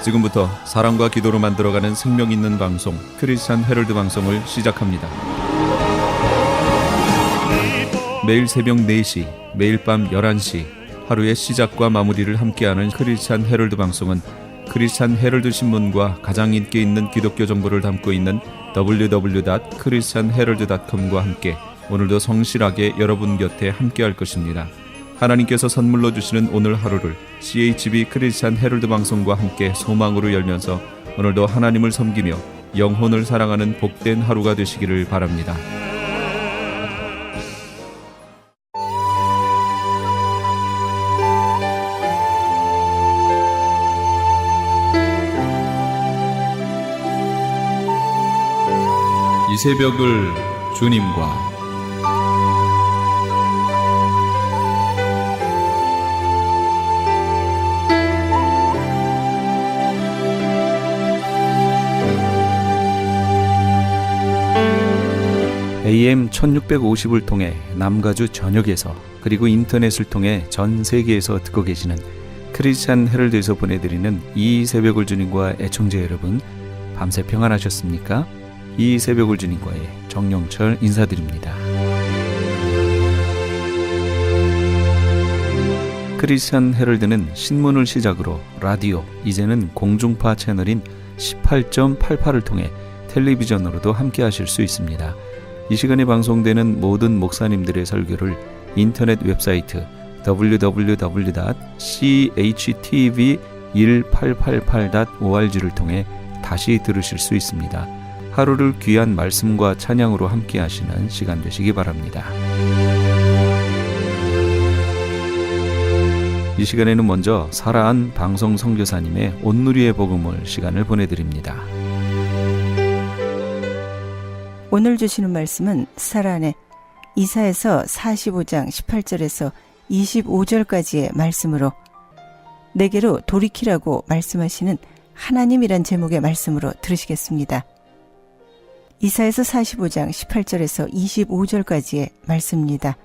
지금부터 사랑과 기도로 만들어가는 생명 있는 방송 크리스찬 헤럴드 방송을 시작합니다. 매일 새벽 4시, 매일 밤 11시 하루의 시작과 마무리를 함께하는 크리스찬 헤럴드 방송은 크리스찬 헤럴드 신문과 가장 인기 있는 기독교 정보를 담고 있는 www.christianherald.com과 함께 오늘도 성실하게 여러분 곁에 함께할 것입니다. 하나님께서 선물로 주시는 오늘 하루를 CHB 크리스찬 헤럴드 방송과 함께 소망으로 열면서 오늘도 하나님을 섬기며 영혼을 사랑하는 복된 하루가 되시기를 바랍니다. 이 새벽을 주님과 AM 1650을 통해 남가주 전역에서 그리고 인터넷을 통해 전 세계에서 듣고 계시는 크리스찬 헤럴드에서 보내드리는 이 새벽을 주님과 애청자 여러분, 밤새 평안하셨습니까? 이 새벽을 주님과의 정영철 인사드립니다. 크리스찬 헤럴드는 신문을 시작으로 라디오, 이제는 공중파 채널인 18.88을 통해 텔레비전으로도 함께 하실 수 있습니다. 이 시간에 방송되는 모든 목사님들의 설교를 인터넷 웹사이트 www.chtv1888.org를 통해 다시 들으실 수 있습니다. 하루를 귀한 말씀과 찬양으로 함께 하시는 시간 되시기 바랍니다. 이 시간에는 먼저 살아안 방송 선교사님의 온누리의 복음을 시간을 보내드립니다. 오늘 주시는 말씀은 살아안의 이사야서 45장 18절에서 25절까지의 말씀으로 내게로 돌이키라고 말씀하시는 하나님이란 제목의 말씀으로 들으시겠습니다. 이사야서 45장 18절에서 25절까지의 말씀입니다.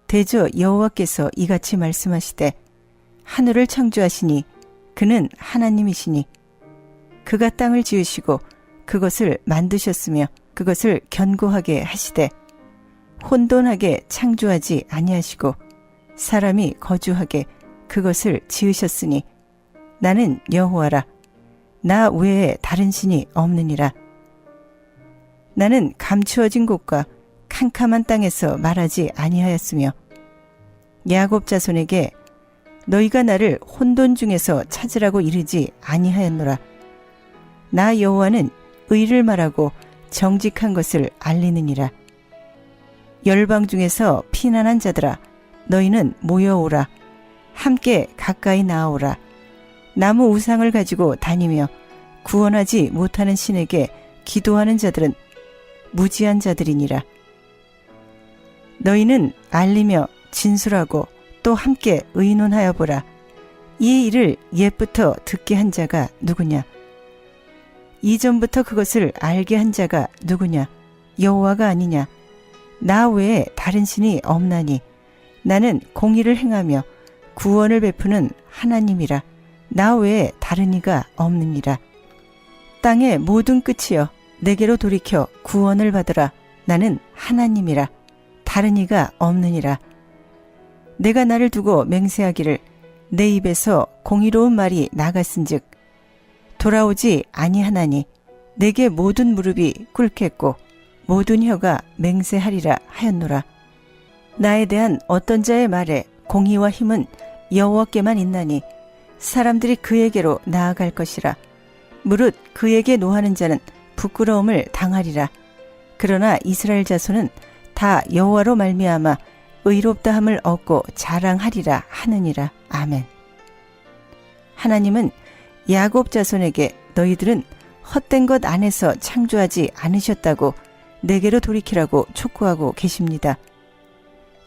대저 여호와께서 이같이 말씀하시되 하늘을 창조하시니 그는 하나님이시니 그가 땅을 지으시고 그것을 만드셨으며 그것을 견고하게 하시되 혼돈하게 창조하지 아니하시고 사람이 거주하게 그것을 지으셨으니 나는 여호와라. 나 외에 다른 신이 없느니라. 나는 감추어진 곳과 캄캄한 땅에서 말하지 아니하였으며 야곱 자손에게 너희가 나를 혼돈 중에서 찾으라고 이르지 아니하였노라. 나 여호와는 의를 말하고 정직한 것을 알리느니라. 열방 중에서 피난한 자들아, 너희는 모여오라. 함께 가까이 나아오라. 나무 우상을 가지고 다니며 구원하지 못하는 신에게 기도하는 자들은 무지한 자들이니라. 너희는 알리며 진술하고 또 함께 의논하여 보라. 이 일을 옛부터 듣게 한 자가 누구냐? 이전부터 그것을 알게 한 자가 누구냐? 여호와가 아니냐? 나 외에 다른 신이 없나니 나는 공의를 행하며 구원을 베푸는 하나님이라. 나 외에 다른 이가 없느니라. 땅의 모든 끝이여 내게로 돌이켜 구원을 받으라. 나는 하나님이라. 다른 이가 없느니라. 내가 나를 두고 맹세하기를 내 입에서 공의로운 말이 나갔은즉 돌아오지 아니하나니 내게 모든 무릎이 꿇겠고 모든 혀가 맹세하리라 하였노라. 나에 대한 어떤 자의 말에 공의와 힘은 여호와께만 있나니 사람들이 그에게로 나아갈 것이라. 무릇 그에게 노하는 자는 부끄러움을 당하리라. 그러나 이스라엘 자손은 다 여호와로 말미암아 의롭다함을 얻고 자랑하리라 하느니라. 아멘. 하나님은 야곱 자손에게 너희들은 헛된 것 안에서 창조하지 않으셨다고 내게로 돌이키라고 촉구하고 계십니다.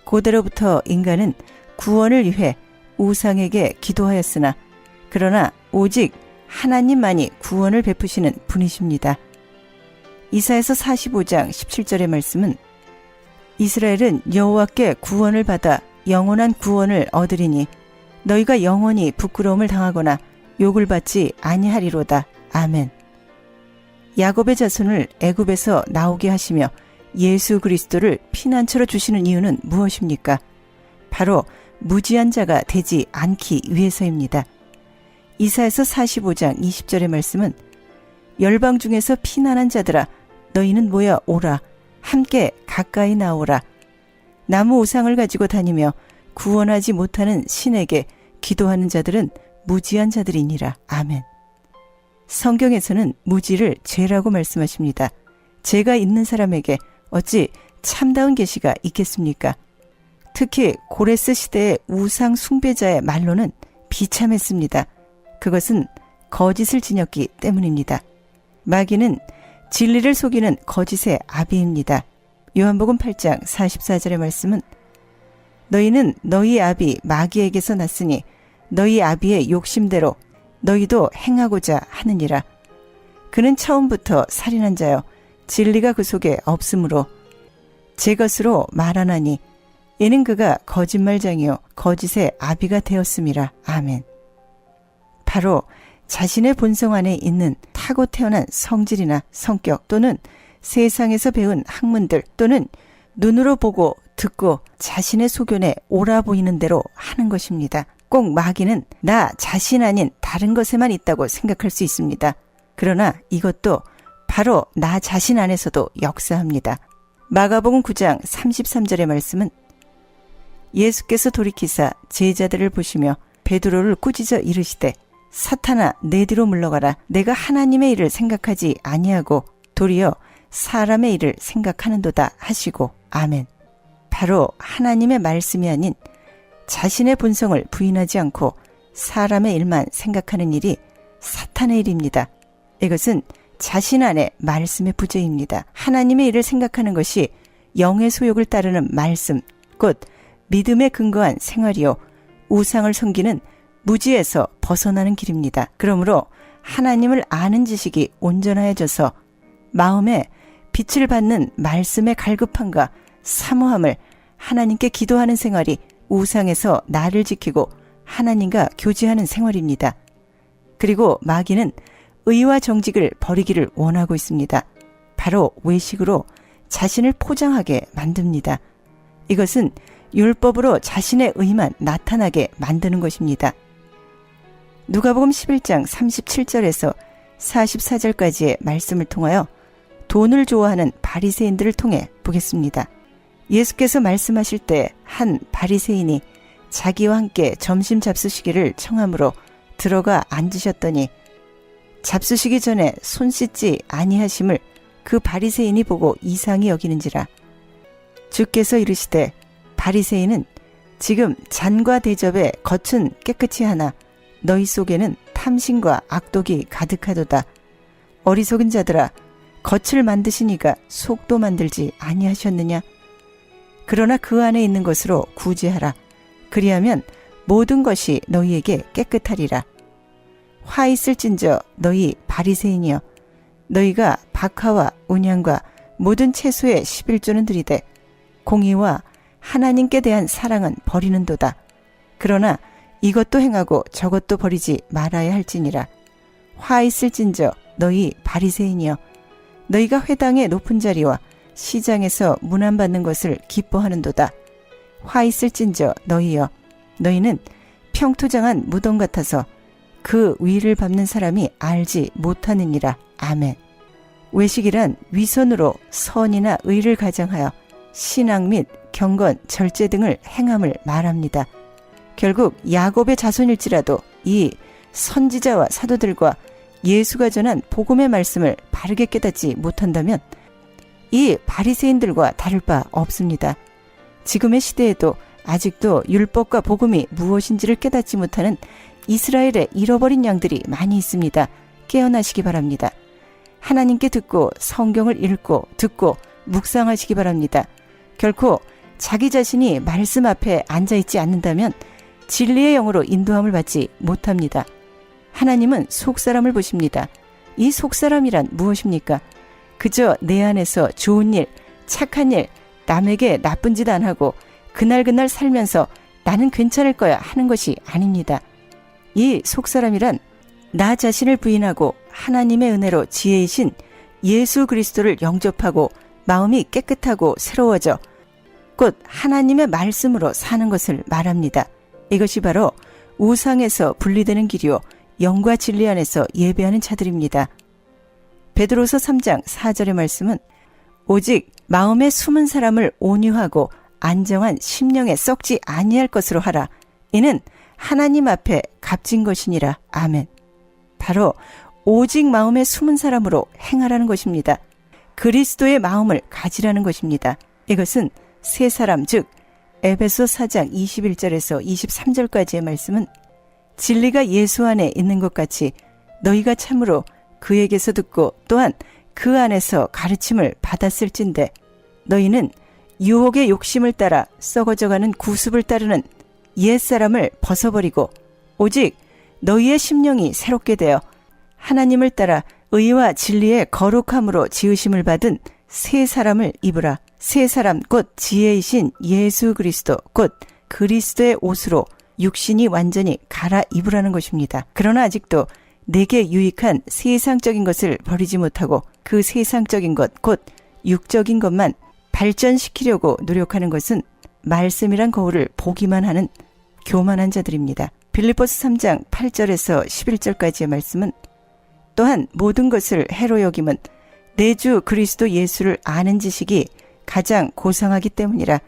고대로부터 인간은 구원을 위해 우상에게 기도하였으나 그러나 오직 하나님만이 구원을 베푸시는 분이십니다. 이사야서 45장 17절의 말씀은 이스라엘은 여호와께 구원을 받아 영원한 구원을 얻으리니 너희가 영원히 부끄러움을 당하거나 욕을 받지 아니하리로다. 아멘. 야곱의 자손을 애굽에서 나오게 하시며 예수 그리스도를 피난처로 주시는 이유는 무엇입니까? 바로 무지한 자가 되지 않기 위해서입니다. 이사야서 45장 20절의 말씀은 열방 중에서 피난한 자들아 너희는 모여 오라. 함께 가까이 나오라. 나무 우상을 가지고 다니며 구원하지 못하는 신에게 기도하는 자들은 무지한 자들이니라. 아멘. 성경에서는 무지를 죄라고 말씀하십니다. 죄가 있는 사람에게 어찌 참다운 계시가 있겠습니까? 특히 고레스 시대의 우상 숭배자의 말로는 비참했습니다. 그것은 거짓을 지녔기 때문입니다. 마귀는 진리를 속이는 거짓의 아비입니다. 요한복음 8장 44절의 말씀은 너희는 너희 아비 마귀에게서 났으니 너희 아비의 욕심대로 너희도 행하고자 하느니라. 그는 처음부터 살인한 자여 진리가 그 속에 없으므로 제 것으로 말하나니 이는 그가 거짓말장이요 거짓의 아비가 되었음이라. 아멘. 바로 자신의 본성 안에 있는 타고 태어난 성질이나 성격 또는 세상에서 배운 학문들 또는 눈으로 보고 듣고 자신의 소견에 옳아 보이는 대로 하는 것입니다. 꼭 마귀는 나 자신 아닌 다른 것에만 있다고 생각할 수 있습니다. 그러나 이것도 바로 나 자신 안에서도 역사합니다. 마가복음 9장 33절의 말씀은 예수께서 돌이키사 제자들을 보시며 베드로를 꾸짖어 이르시되 사탄아 내 뒤로 물러가라. 내가 하나님의 일을 생각하지 아니하고 도리어 사람의 일을 생각하는도다 하시고. 아멘. 바로 하나님의 말씀이 아닌 자신의 본성을 부인하지 않고 사람의 일만 생각하는 일이 사탄의 일입니다. 이것은 자신 안에 말씀의 부재입니다. 하나님의 일을 생각하는 것이 영의 소욕을 따르는 말씀, 곧 믿음에 근거한 생활이요 우상을 섬기는 무지에서 벗어나는 길입니다. 그러므로 하나님을 아는 지식이 온전하여져서 마음에 빛을 받는 말씀의 갈급함과 사모함을 하나님께 기도하는 생활이 우상에서 나를 지키고 하나님과 교제하는 생활입니다. 그리고 마귀는 의와 정직을 버리기를 원하고 있습니다. 바로 외식으로 자신을 포장하게 만듭니다. 이것은 율법으로 자신의 의만 나타나게 만드는 것입니다. 누가복음 11장 37절에서 44절까지의 말씀을 통하여 돈을 좋아하는 바리새인들을 통해 보겠습니다. 예수께서 말씀하실 때 한 바리새인이 자기와 함께 점심 잡수시기를 청함으로 들어가 앉으셨더니 잡수시기 전에 손 씻지 아니하심을 그 바리새인이 보고 이상히 여기는지라. 주께서 이르시되 바리새인은 지금 잔과 대접의 겉은 깨끗이 하나 너희 속에는 탐심과 악독이 가득하도다. 어리석은 자들아 겉을 만드시니가 속도 만들지 아니하셨느냐. 그러나 그 안에 있는 것으로 구제하라. 그리하면 모든 것이 너희에게 깨끗하리라. 화 있을진저 너희 바리새인이여 너희가 박하와 온양과 모든 채소의 11조는 드리되 공의와 하나님께 대한 사랑은 버리는도다. 그러나 이것도 행하고 저것도 버리지 말아야 할지니라. 화 있을진저 너희 바리새인이여 너희가 회당의 높은 자리와 시장에서 문안받는 것을 기뻐하는도다. 화 있을진저 너희여 너희는 평토장한 무덤 같아서 그 위를 밟는 사람이 알지 못하느니라. 아멘. 외식이란 위선으로 선이나 의를 가장하여 신앙 및 경건, 절제 등을 행함을 말합니다. 결국 야곱의 자손일지라도 이 선지자와 사도들과 예수가 전한 복음의 말씀을 바르게 깨닫지 못한다면 이 바리새인들과 다를 바 없습니다. 지금의 시대에도 아직도 율법과 복음이 무엇인지를 깨닫지 못하는 이스라엘의 잃어버린 양들이 많이 있습니다. 깨어나시기 바랍니다. 하나님께 듣고 성경을 읽고 듣고 묵상하시기 바랍니다. 결코 자기 자신이 말씀 앞에 앉아있지 않는다면 진리의 영으로 인도함을 받지 못합니다. 하나님은 속사람을 보십니다. 이 속사람이란 무엇입니까? 그저 내 안에서 좋은 일, 착한 일, 남에게 나쁜 짓 안 하고 그날그날 살면서 나는 괜찮을 거야 하는 것이 아닙니다. 이 속사람이란 나 자신을 부인하고 하나님의 은혜로 지혜이신 예수 그리스도를 영접하고 마음이 깨끗하고 새로워져 곧 하나님의 말씀으로 사는 것을 말합니다. 이것이 바로 우상에서 분리되는 길이요 영과 진리 안에서 예배하는 자들입니다. 베드로서 3장 4절의 말씀은 오직 마음에 숨은 사람을 온유하고 안정한 심령에 썩지 아니할 것으로 하라. 이는 하나님 앞에 값진 것이니라. 아멘. 바로 오직 마음에 숨은 사람으로 행하라는 것입니다. 그리스도의 마음을 가지라는 것입니다. 이것은 새 사람 즉 에베소 4장 21절에서 23절까지의 말씀은 진리가 예수 안에 있는 것 같이 너희가 참으로 그에게서 듣고 또한 그 안에서 가르침을 받았을진데 너희는 유혹의 욕심을 따라 썩어져가는 구습을 따르는 옛사람을 벗어버리고 오직 너희의 심령이 새롭게 되어 하나님을 따라 의와 진리의 거룩함으로 지으심을 받은 새 사람을 입으라. 새 사람 곧 지혜이신 예수 그리스도 곧 그리스도의 옷으로 육신이 완전히 갈아입으라는 것입니다. 그러나 아직도 내게 유익한 세상적인 것을 버리지 못하고 그 세상적인 것 곧 육적인 것만 발전시키려고 노력하는 것은 말씀이란 거울을 보기만 하는 교만한 자들입니다. 빌립보서 3장 8절에서 11절까지의 말씀은 또한 모든 것을 해로 여김은 내 주 그리스도 예수를 아는 지식이 가장 고상하기 때문이라.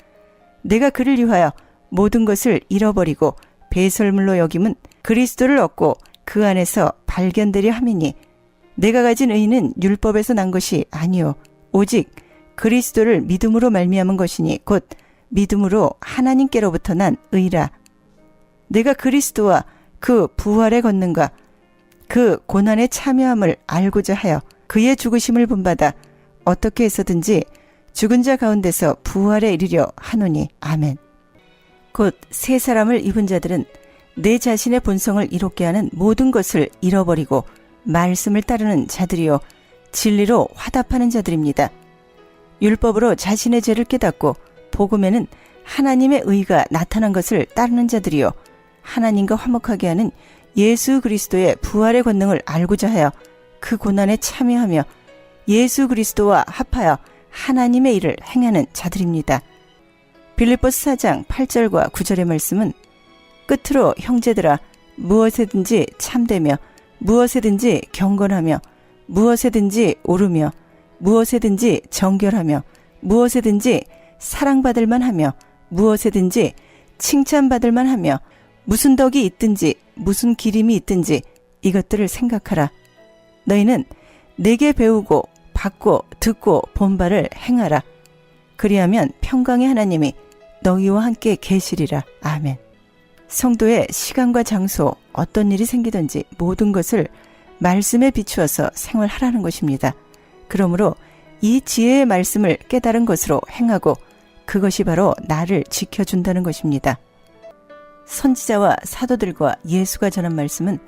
내가 그를 위하여 모든 것을 잃어버리고 배설물로 여김은 그리스도를 얻고 그 안에서 발견되려 함이니 내가 가진 의는 율법에서 난 것이 아니요 오직 그리스도를 믿음으로 말미암은 것이니 곧 믿음으로 하나님께로부터 난 의라. 내가 그리스도와 그 부활의 권능과 그 고난의 참여함을 알고자 하여 그의 죽으심을 본받아 어떻게 해서든지 죽은 자 가운데서 부활에 이르려 하노니. 아멘. 곧 새 사람을 입은 자들은 내 자신의 본성을 이롭게 하는 모든 것을 잃어버리고 말씀을 따르는 자들이요 진리로 화답하는 자들입니다. 율법으로 자신의 죄를 깨닫고 복음에는 하나님의 의가 나타난 것을 따르는 자들이요 하나님과 화목하게 하는 예수 그리스도의 부활의 권능을 알고자 하여 그 고난에 참여하며 예수 그리스도와 합하여 하나님의 일을 행하는 자들입니다. 빌립보서 4장 8절과 9절의 말씀은 끝으로 형제들아 무엇에든지 참되며 무엇에든지 경건하며 무엇에든지 오르며 무엇에든지 정결하며 무엇에든지 사랑받을 만하며 무엇에든지 칭찬받을 만하며 무슨 덕이 있든지 무슨 기림이 있든지 이것들을 생각하라. 너희는 내게 배우고 받고 듣고 본 바를 행하라. 그리하면 평강의 하나님이 너희와 함께 계시리라. 아멘. 성도의 시간과 장소, 어떤 일이 생기든지 모든 것을 말씀에 비추어서 생활하라는 것입니다. 그러므로 이 지혜의 말씀을 깨달은 것으로 행하고 그것이 바로 나를 지켜준다는 것입니다. 선지자와 사도들과 예수가 전한 말씀은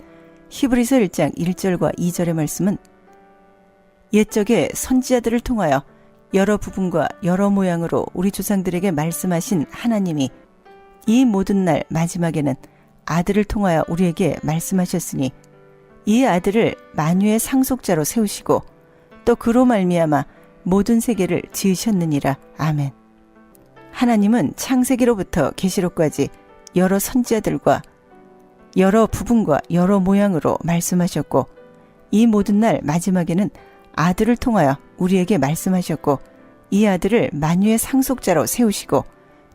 히브리서 1장 1절과 2절의 말씀은 옛적에 선지자들을 통하여 여러 부분과 여러 모양으로 우리 조상들에게 말씀하신 하나님이 이 모든 날 마지막에는 아들을 통하여 우리에게 말씀하셨으니 이 아들을 만유의 상속자로 세우시고 또 그로 말미암아 모든 세계를 지으셨느니라. 아멘. 하나님은 창세기로부터 계시록까지 여러 선지자들과 여러 부분과 여러 모양으로 말씀하셨고 이 모든 날 마지막에는 아들을 통하여 우리에게 말씀하셨고 이 아들을 만유의 상속자로 세우시고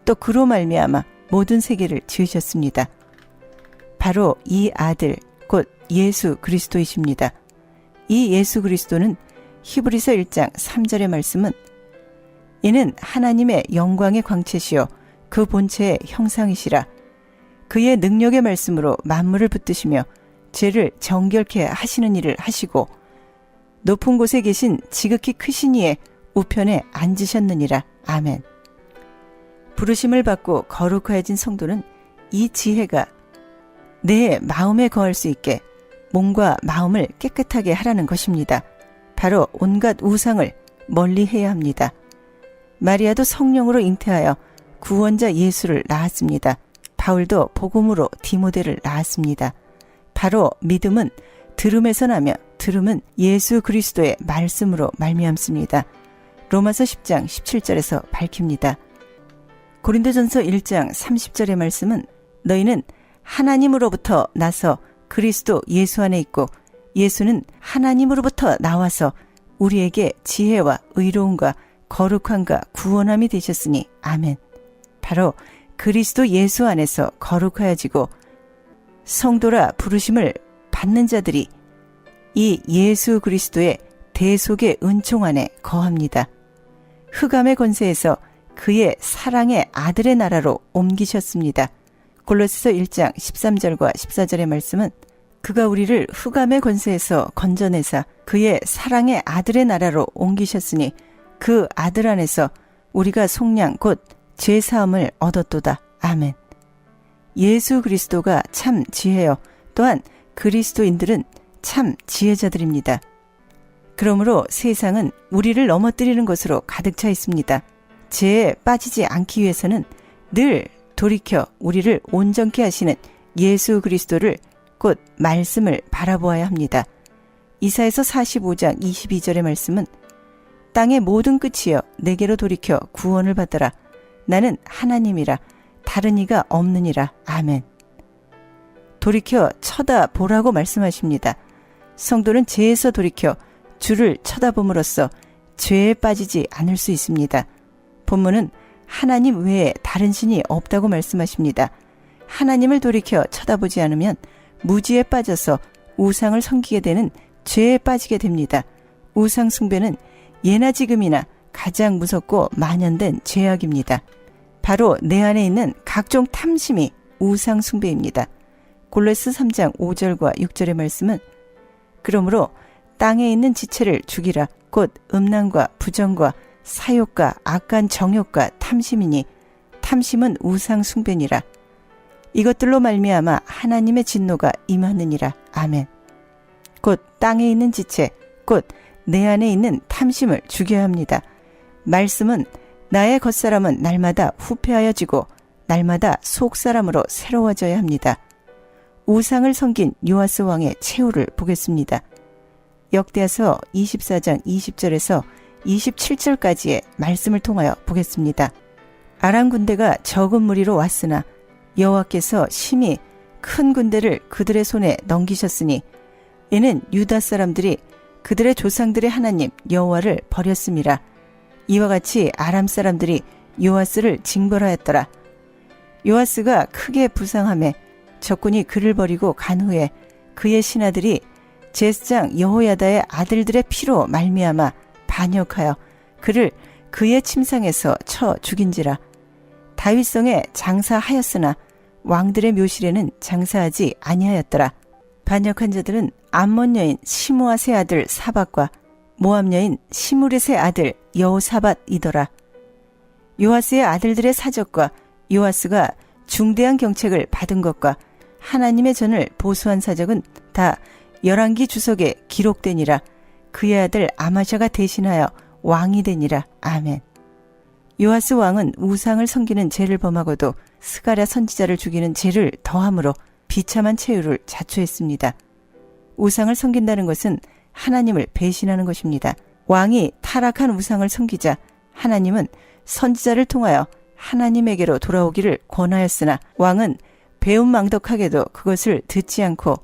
또 그로 말미암아 모든 세계를 지으셨습니다. 바로 이 아들 곧 예수 그리스도이십니다. 이 예수 그리스도는 히브리서 1장 3절의 말씀은 이는 하나님의 영광의 광채시요 그 본체의 형상이시라. 그의 능력의 말씀으로 만물을 붙드시며 죄를 정결케 하시는 일을 하시고 높은 곳에 계신 지극히 크신 이의 우편에 앉으셨느니라. 아멘. 부르심을 받고 거룩하여진 성도는 이 지혜가 내 마음에 거할 수 있게 몸과 마음을 깨끗하게 하라는 것입니다. 바로 온갖 우상을 멀리해야 합니다. 마리아도 성령으로 잉태하여 구원자 예수를 낳았습니다. 바울도 복음으로 디모데를 낳았습니다. 바로 믿음은 들음에서 나며 들음은 예수 그리스도의 말씀으로 말미암습니다. 로마서 10장 17절에서 밝힙니다. 고린도전서 1장 30절의 말씀은 너희는 하나님으로부터 나서 그리스도 예수 안에 있고 예수는 하나님으로부터 나와서 우리에게 지혜와 의로움과 거룩함과 구원함이 되셨으니 아멘. 바로 그리스도 예수 안에서 거룩하여지고 성도라 부르심을 받는 자들이 이 예수 그리스도의 대속의 은총 안에 거합니다. 흑암의 권세에서 그의 사랑의 아들의 나라로 옮기셨습니다. 골로새서 1장 13절과 14절의 말씀은 그가 우리를 흑암의 권세에서 건져내사 그의 사랑의 아들의 나라로 옮기셨으니 그 아들 안에서 우리가 속량 곧 죄사함을 얻었도다. 아멘. 예수 그리스도가 참 지혜요 또한 그리스도인들은 참 지혜자들입니다. 그러므로 세상은 우리를 넘어뜨리는 것으로 가득 차 있습니다. 죄에 빠지지 않기 위해서는 늘 돌이켜 우리를 온전케 하시는 예수 그리스도를 곧 말씀을 바라보아야 합니다. 이사야서 45장 22절의 말씀은 땅의 모든 끝이여 내게로 돌이켜 구원을 받으라. 나는 하나님이라 다른 이가 없느니라. 아멘. 돌이켜 쳐다보라고 말씀하십니다. 성도는 죄에서 돌이켜 주를 쳐다봄으로써 죄에 빠지지 않을 수 있습니다. 본문은 하나님 외에 다른 신이 없다고 말씀하십니다. 하나님을 돌이켜 쳐다보지 않으면 무지에 빠져서 우상을 섬기게 되는 죄에 빠지게 됩니다. 우상 숭배는 예나 지금이나 가장 무섭고 만연된 죄악입니다. 바로 내 안에 있는 각종 탐심이 우상 숭배입니다. 골로새 3장 5절과 6절의 말씀은 그러므로 땅에 있는 지체를 죽이라 곧 음란과 부정과 사욕과 악한 정욕과 탐심이니 탐심은 우상 숭배니라. 이것들로 말미암아 하나님의 진노가 임하느니라. 아멘. 곧 땅에 있는 지체 곧 내 안에 있는 탐심을 죽여야 합니다. 말씀은 나의 겉사람은 날마다 후패하여지고 날마다 속사람으로 새로워져야 합니다. 우상을 섬긴 요아스 왕의 최후를 보겠습니다. 역대하서 24장 20절에서 27절까지의 말씀을 통하여 보겠습니다. 아람 군대가 적은 무리로 왔으나 여호와께서 심히 큰 군대를 그들의 손에 넘기셨으니 이는 유다 사람들이 그들의 조상들의 하나님 여호와를 버렸음이라. 이와 같이 아람 사람들이 요아스를 징벌하였더라. 요아스가 크게 부상하며 적군이 그를 버리고 간 후에 그의 신하들이 제사장 여호야다의 아들들의 피로 말미암아 반역하여 그를 그의 침상에서 쳐 죽인지라. 다윗성에 장사하였으나 왕들의 묘실에는 장사하지 아니하였더라. 반역한 자들은 암몬 여인 시므아의 아들 사밧과 모압 여인 시므릿의 아들 여호사밧이더라. 요아스의 아들들의 사적과 요아스가 중대한 경책을 받은 것과 하나님의 전을 보수한 사적은 다 열왕기 주석에 기록되니라. 그의 아들 아마샤가 대신하여 왕이 되니라. 아멘. 요아스 왕은 우상을 섬기는 죄를 범하고도 스가랴 선지자를 죽이는 죄를 더함으로 비참한 최후를 자초했습니다. 우상을 섬긴다는 것은 하나님을 배신하는 것입니다. 왕이 타락한 우상을 섬기자 하나님은 선지자를 통하여 하나님에게로 돌아오기를 권하였으나 왕은 배은망덕하게도 그것을 듣지 않고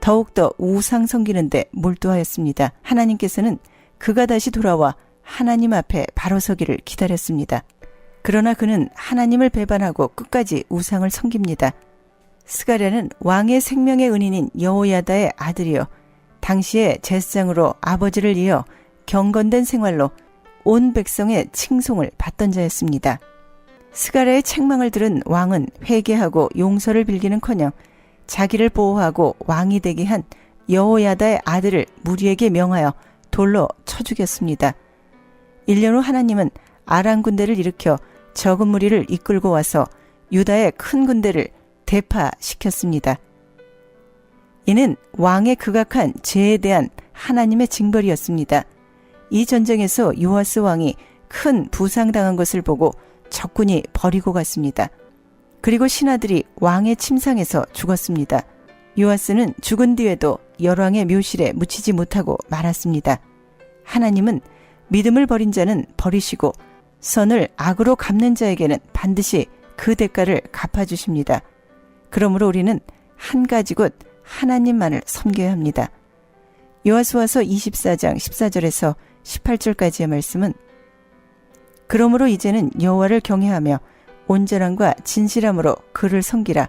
더욱더 우상 섬기는 데 몰두하였습니다. 하나님께서는 그가 다시 돌아와 하나님 앞에 바로 서기를 기다렸습니다. 그러나 그는 하나님을 배반하고 끝까지 우상을 섬깁니다. 스가랴는 왕의 생명의 은인인 여호야다의 아들이요 당시의 제사장으로 아버지를 이어 경건된 생활로 온 백성의 칭송을 받던 자였습니다. 스가랴의 책망을 들은 왕은 회개하고 용서를 빌기는커녕 자기를 보호하고 왕이 되게 한 여호야다의 아들을 무리에게 명하여 돌로 쳐 죽였습니다. 1년 후 하나님은 아람 군대를 일으켜 적은 무리를 이끌고 와서 유다의 큰 군대를 대파시켰습니다. 이는 왕의 극악한 죄에 대한 하나님의 징벌이었습니다. 이 전쟁에서 요아스 왕이 큰 부상당한 것을 보고 적군이 버리고 갔습니다. 그리고 신하들이 왕의 침상에서 죽었습니다. 요아스는 죽은 뒤에도 열왕의 묘실에 묻히지 못하고 말았습니다. 하나님은 믿음을 버린 자는 버리시고 선을 악으로 갚는 자에게는 반드시 그 대가를 갚아주십니다. 그러므로 우리는 한 가지 곧 하나님만을 섬겨야 합니다. 여호수아서 24장 14절에서 18절까지의 말씀은 그러므로 이제는 여호와를 경외하며 온전함과 진실함으로 그를 섬기라.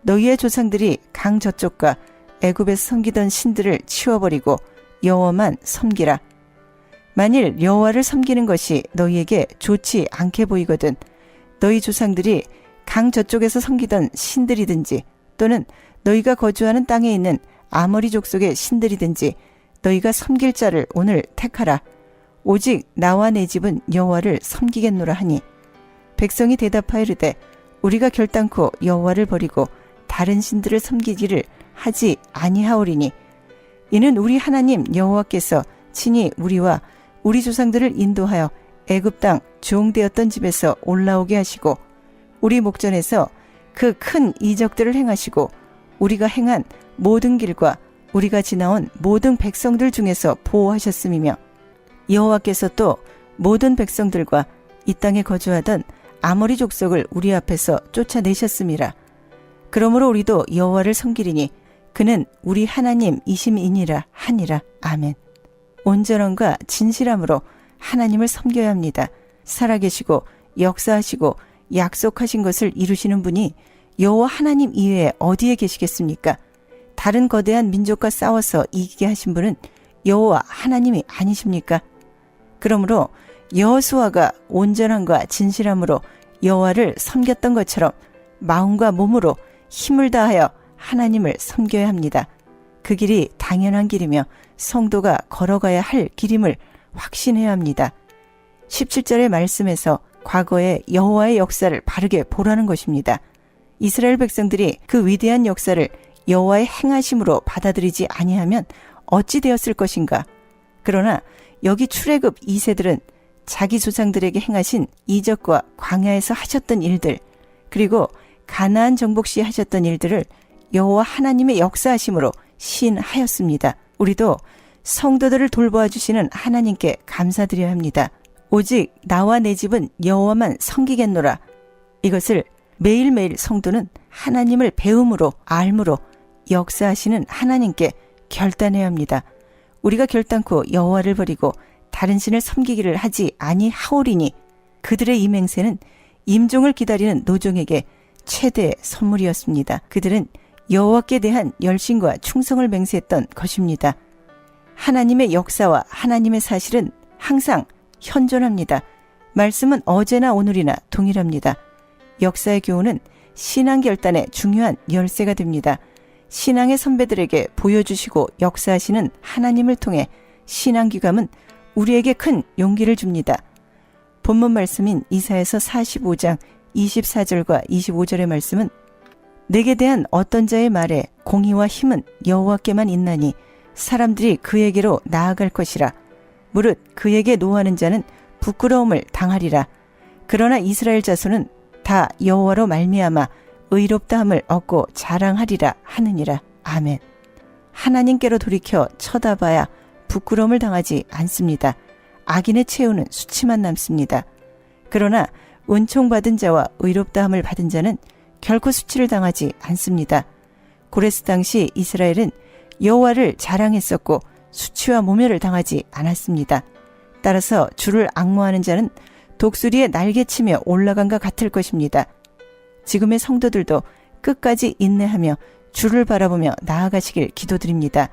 너희의 조상들이 강 저쪽과 애굽에서 섬기던 신들을 치워버리고 여호와만 섬기라. 만일 여호와를 섬기는 것이 너희에게 좋지 않게 보이거든 너희 조상들이 강 저쪽에서 섬기던 신들이든지 또는 너희가 거주하는 땅에 있는 아모리 족속의 신들이든지 너희가 섬길 자를 오늘 택하라. 오직 나와 내 집은 여호와를 섬기겠노라 하니 백성이 대답하여 이르되 우리가 결단코 여호와를 버리고 다른 신들을 섬기기를 하지 아니하오리니 이는 우리 하나님 여호와께서 친히 우리와 우리 조상들을 인도하여 애굽 땅 종되었던 집에서 올라오게 하시고 우리 목전에서 그 큰 이적들을 행하시고 우리가 행한 모든 길과 우리가 지나온 모든 백성들 중에서 보호하셨음이며 여호와께서 또 모든 백성들과 이 땅에 거주하던 아모리 족속을 우리 앞에서 쫓아내셨음이라. 그러므로 우리도 여호와를 섬기리니 그는 우리 하나님이심이니라 하니라. 아멘. 온전함과 진실함으로 하나님을 섬겨야 합니다. 살아계시고 역사하시고 약속하신 것을 이루시는 분이 여호와 하나님 이외에 어디에 계시겠습니까? 다른 거대한 민족과 싸워서 이기게 하신 분은 여호와 하나님이 아니십니까? 그러므로 여호수아가 온전함과 진실함으로 여호와를 섬겼던 것처럼 마음과 몸으로 힘을 다하여 하나님을 섬겨야 합니다. 그 길이 당연한 길이며 성도가 걸어가야 할 길임을 확신해야 합니다. 17절의 말씀에서 과거의 여호와의 역사를 바르게 보라는 것입니다. 이스라엘 백성들이 그 위대한 역사를 여호와의 행하심으로 받아들이지 아니하면 어찌 되었을 것인가? 그러나 여기 출애굽 2세들은 자기 조상들에게 행하신 이적과 광야에서 하셨던 일들 그리고 가나안 정복 시 하셨던 일들을 여호와 하나님의 역사하심으로 시인하였습니다. 우리도 성도들을 돌보아 주시는 하나님께 감사드려야 합니다. 오직 나와 내 집은 여호와만 섬기겠노라. 이것을 매일매일 성도는 하나님을 배움으로 알므로 역사하시는 하나님께 결단해야 합니다. 우리가 결단코 여호와를 버리고 다른 신을 섬기기를 하지 아니하오리니 그들의 이 맹세는 임종을 기다리는 노종에게 최대의 선물이었습니다. 그들은 여호와께 대한 열심과 충성을 맹세했던 것입니다. 하나님의 역사와 하나님의 사실은 항상 현존합니다. 말씀은 어제나 오늘이나 동일합니다. 역사의 교훈은 신앙 결단의 중요한 열쇠가 됩니다. 신앙의 선배들에게 보여주시고 역사하시는 하나님을 통해 신앙 귀감은 우리에게 큰 용기를 줍니다. 본문 말씀인 이사야서 45장 24절과 25절의 말씀은 내게 대한 어떤 자의 말에 공의와 힘은 여호와께만 있나니 사람들이 그에게로 나아갈 것이라. 무릇 그에게 노하는 자는 부끄러움을 당하리라. 그러나 이스라엘 자손은 다 여호와로 말미암아 의롭다함을 얻고 자랑하리라 하느니라. 아멘. 하나님께로 돌이켜 쳐다봐야 부끄러움을 당하지 않습니다. 악인의 최후는 수치만 남습니다. 그러나 은총받은 자와 의롭다함을 받은 자는 결코 수치를 당하지 않습니다. 고레스 당시 이스라엘은 여호와를 자랑했었고 수치와 모멸을 당하지 않았습니다. 따라서 주를 앙모하는 자는 독수리의 날개치며 올라간과 같을 것입니다. 지금의 성도들도 끝까지 인내하며 주를 바라보며 나아가시길 기도드립니다.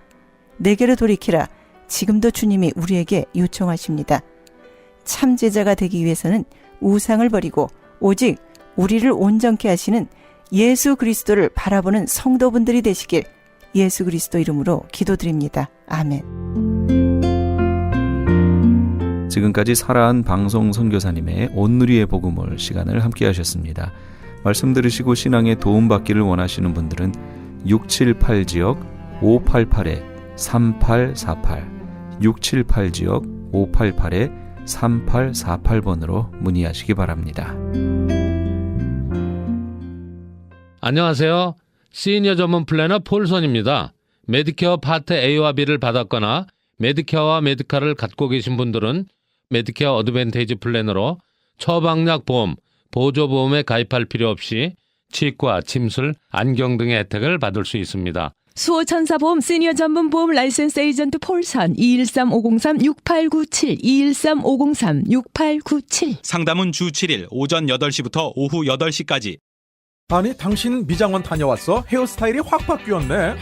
내게로 돌이키라. 지금도 주님이 우리에게 요청하십니다. 참 제자가 되기 위해서는 우상을 버리고 오직 우리를 온전케 하시는 예수 그리스도를 바라보는 성도분들이 되시길 예수 그리스도 이름으로 기도드립니다. 아멘. 지금까지 살아한 방송 선교사님의 온누리의 복음을 시간을 함께 하셨습니다. 말씀 들으시고 신앙에 도움받기를 원하시는 분들은 678지역 588-3848 678지역 588-3848번으로 문의하시기 바랍니다. 안녕하세요. 시니어 전문 플래너 폴선입니다. 메디케어 파트 A와 B를 받았거나 메디케어와 메디칼을 갖고 계신 분들은 메디케어 어드밴테이지 플랜으로 처방약 보험, 보조보험에 가입할 필요 없이 치과, 침술, 안경 등의 혜택을 받을 수 있습니다. 수호천사보험 시니어 전문 보험 라이센스 에이전트 폴선 213-503-6897 213-503-6897 상담은 주 7일 오전 8시부터 오후 8시까지. 아니 당신 미장원 다녀왔어? 헤어스타일이 확 바뀌었네.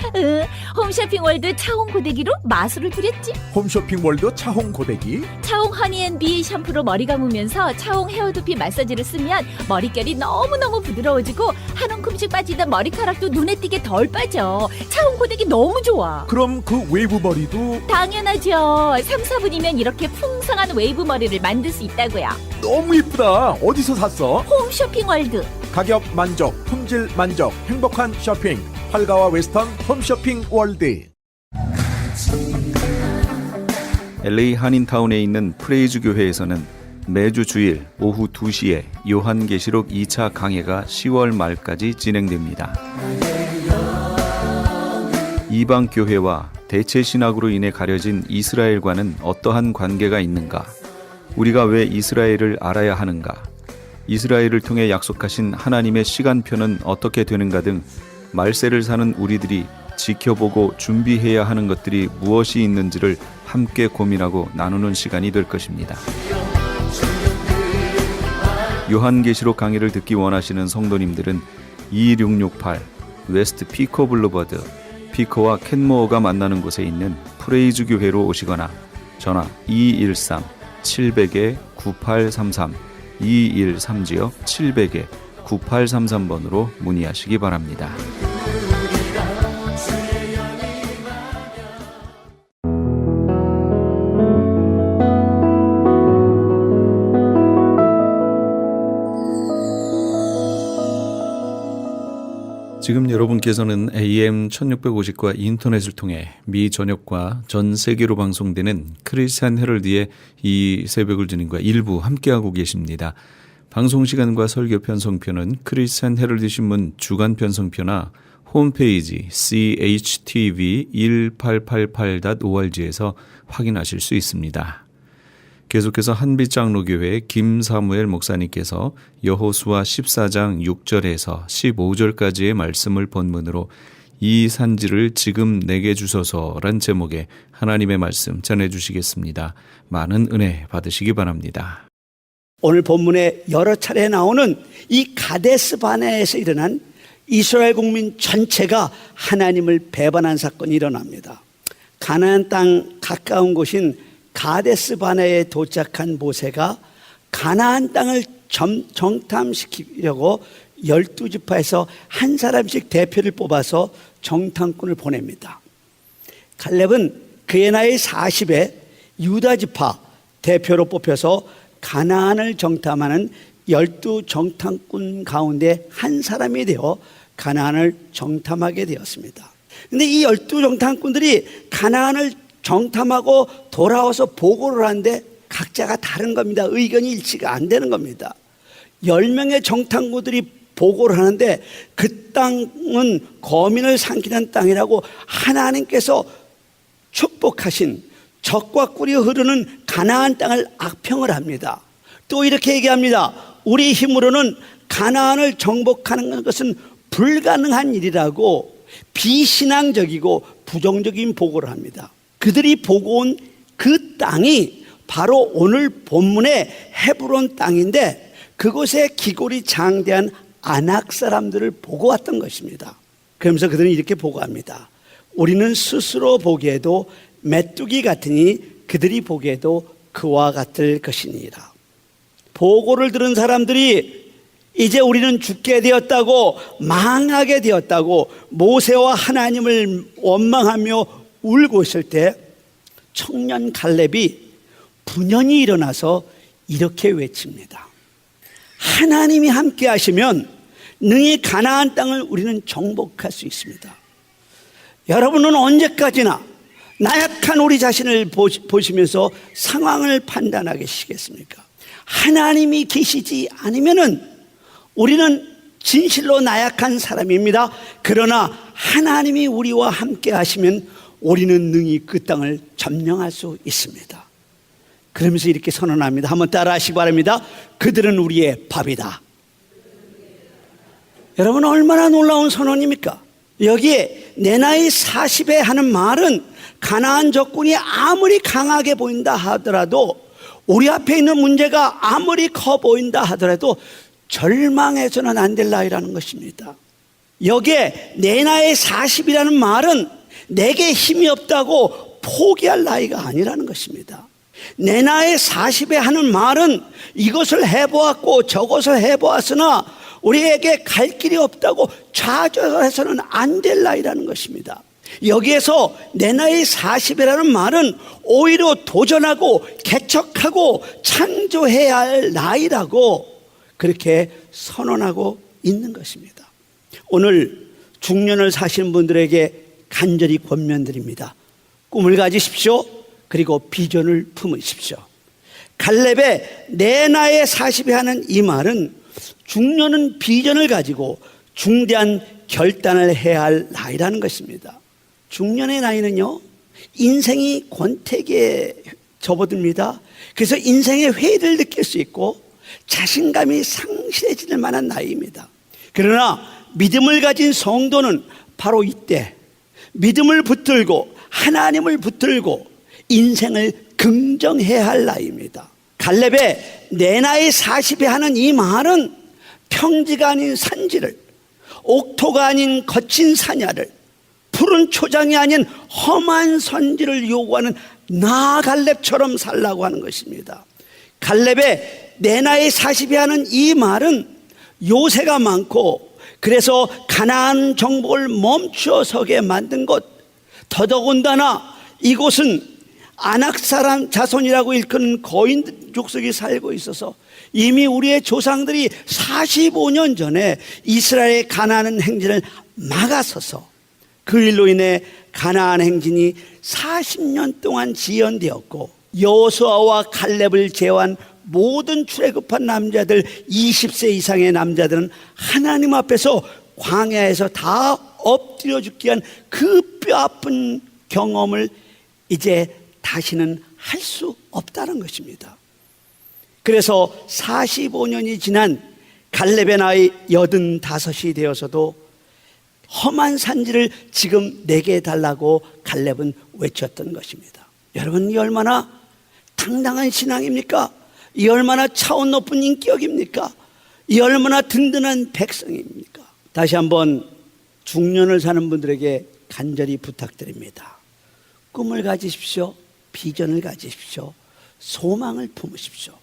홈쇼핑월드 차홍 고데기로 마술을 부렸지. 홈쇼핑월드 차홍 고데기. 차홍 허니앤비 샴푸로 머리 감으면서 차홍 헤어두피 마사지를 쓰면 머릿결이 너무너무 부드러워지고 한 움큼씩 빠지던 머리카락도 눈에 띄게 덜 빠져. 차홍 고데기 너무 좋아. 그럼 그 웨이브 머리도 당연하죠. 3, 4분이면 이렇게 풍성한 웨이브 머리를 만들 수 있다고요. 너무 이쁘다. 어디서 샀어? 홈쇼핑월드. 가격 만족, 품질 만족, 행복한 쇼핑. 팔가와 웨스턴 홈쇼핑 월드. LA 한인타운에 있는 프레이즈 교회에서는 매주 주일 오후 2시에 요한계시록 2차 강해가 10월 말까지 진행됩니다. 이방 교회와 대체 신학으로 인해 가려진 이스라엘과는 어떠한 관계가 있는가? 우리가 왜 이스라엘을 알아야 하는가? 이스라엘을 통해 약속하신 하나님의 시간표는 어떻게 되는가 등 말세를 사는 우리들이 지켜보고 준비해야 하는 것들이 무엇이 있는지를 함께 고민하고 나누는 시간이 될 것입니다. 요한계시록 강의를 듣기 원하시는 성도님들은 2668 웨스트 피커 블루버드 피커와 캔모어가 만나는 곳에 있는 프레이즈 교회로 오시거나 전화 213-700-9833 213-700-9833번으로 문의하시기 바랍니다. 지금 여러분께서는 AM 1650과 인터넷을 통해 미 전역과 전 세계로 방송되는 크리스찬 헤럴드의 이 새벽을 주님과 일부 함께하고 계십니다. 방송시간과 설교 편성표는 크리스찬 헤럴드 신문 주간 편성표나 홈페이지 chtv1888.org에서 확인하실 수 있습니다. 계속해서 한빛장로교회 김사무엘 목사님께서 여호수아 14장 6절에서 15절까지의 말씀을 본문으로 이 산지를 지금 내게 주소서란 제목의 하나님의 말씀 전해주시겠습니다. 많은 은혜 받으시기 바랍니다. 오늘 본문에 여러 차례 나오는 이 가데스 바네아에서 일어난 이스라엘 국민 전체가 하나님을 배반한 사건이 일어납니다. 가나안 땅 가까운 곳인 가데스 바네아에 도착한 모세가 가나안 땅을 정탐시키려고 12지파에서 한 사람씩 대표를 뽑아서 정탐꾼을 보냅니다. 갈렙은 그의 나이 40에 유다지파 대표로 뽑혀서 가나안을 정탐하는 12정탐꾼 가운데 한 사람이 되어 가나안을 정탐하게 되었습니다. 그런데 이 12정탐꾼들이 가나안을 정탐하고 돌아와서 보고를 하는데 각자가 다른 겁니다. 의견이 일치가 안 되는 겁니다. 10명의 정탐꾼들이 보고를 하는데 그 땅은 거민을 삼키는 땅이라고 하나님께서 축복하신 젖과 꿀이 흐르는 가나안 땅을 악평을 합니다. 또 이렇게 얘기합니다. 우리 힘으로는 가나안을 정복하는 것은 불가능한 일이라고 비신앙적이고 부정적인 보고를 합니다. 그들이 보고 온 그 땅이 바로 오늘 본문의 헤브론 땅인데 그곳에 기골이 장대한 아낙 사람들을 보고 왔던 것입니다. 그러면서 그들은 이렇게 보고합니다. 우리는 스스로 보기에도 메뚜기 같으니 그들이 보기에도 그와 같을 것이니라. 보고를 들은 사람들이 이제 우리는 죽게 되었다고 망하게 되었다고 모세와 하나님을 원망하며 울고 있을 때 청년 갈렙이 분연히 일어나서 이렇게 외칩니다. 하나님이 함께 하시면 능히 가나안 땅을 우리는 정복할 수 있습니다. 여러분은 언제까지나 나약한 우리 자신을 보시면서 상황을 판단하게 시겠습니까? 하나님이 계시지 않으면은 우리는 진실로 나약한 사람입니다. 그러나 하나님이 우리와 함께 하시면 우리는 능히 그 땅을 점령할 수 있습니다. 그러면서 이렇게 선언합니다. 한번 따라 하시기 바랍니다. 그들은 우리의 밥이다. 여러분, 얼마나 놀라운 선언입니까? 여기에 내 나이 40에 하는 말은 가나안 적군이 아무리 강하게 보인다 하더라도, 우리 앞에 있는 문제가 아무리 커 보인다 하더라도 절망해서는 안 될 나이라는 것입니다. 여기에 내 나이 40이라는 말은 내게 힘이 없다고 포기할 나이가 아니라는 것입니다. 내 나이 40에 하는 말은 이것을 해보았고 저것을 해보았으나 우리에게 갈 길이 없다고 좌절해서는 안 될 나이라는 것입니다. 여기에서 내 나이 40이라는 말은 오히려 도전하고 개척하고 창조해야 할 나이라고 그렇게 선언하고 있는 것입니다. 오늘 중년을 사시는 분들에게 간절히 권면드립니다. 꿈을 가지십시오. 그리고 비전을 품으십시오. 갈렙의 내 나이 40에 하는 이 말은 중년은 비전을 가지고 중대한 결단을 해야 할 나이라는 것입니다. 중년의 나이는요, 인생이 권태기에 접어듭니다. 그래서 인생의 회의를 느낄 수 있고 자신감이 상실해질 만한 나이입니다. 그러나 믿음을 가진 성도는 바로 이때 믿음을 붙들고 하나님을 붙들고 인생을 긍정해야 할 나이입니다. 갈렙의 내 나이 40에 하는 이 말은 평지가 아닌 산지를, 옥토가 아닌 거친 산야를, 푸른 초장이 아닌 험한 선지를 요구하는 나 갈렙처럼 살라고 하는 것입니다. 갈렙의 내 나이 40에 하는 이 말은 요새가 많고 그래서 가나안 정복을 멈추어 서게 만든 것, 더더군다나 이곳은 아낙 사람 자손이라고 일컫는 거인 족속이 살고 있어서 이미 우리의 조상들이 45년 전에 이스라엘의 가나안 행진을 막아서서 그 일로 인해 가나안 행진이 40년 동안 지연되었고 여호수아와 칼렙을 제외한 모든 출애굽한 남자들 20세 이상의 남자들은 하나님 앞에서 광야에서 다 엎드려 죽게 한 그 뼈아픈 경험을 이제 다시는 할 수 없다는 것입니다. 그래서 45년이 지난 갈렙의 나이 85이 되어서도 험한 산지를 지금 내게 달라고 갈렙은 외쳤던 것입니다. 여러분, 이 얼마나 당당한 신앙입니까? 이 얼마나 차원 높은 인격입니까? 이 얼마나 든든한 백성입니까? 다시 한번 중년을 사는 분들에게 간절히 부탁드립니다. 꿈을 가지십시오. 비전을 가지십시오. 소망을 품으십시오.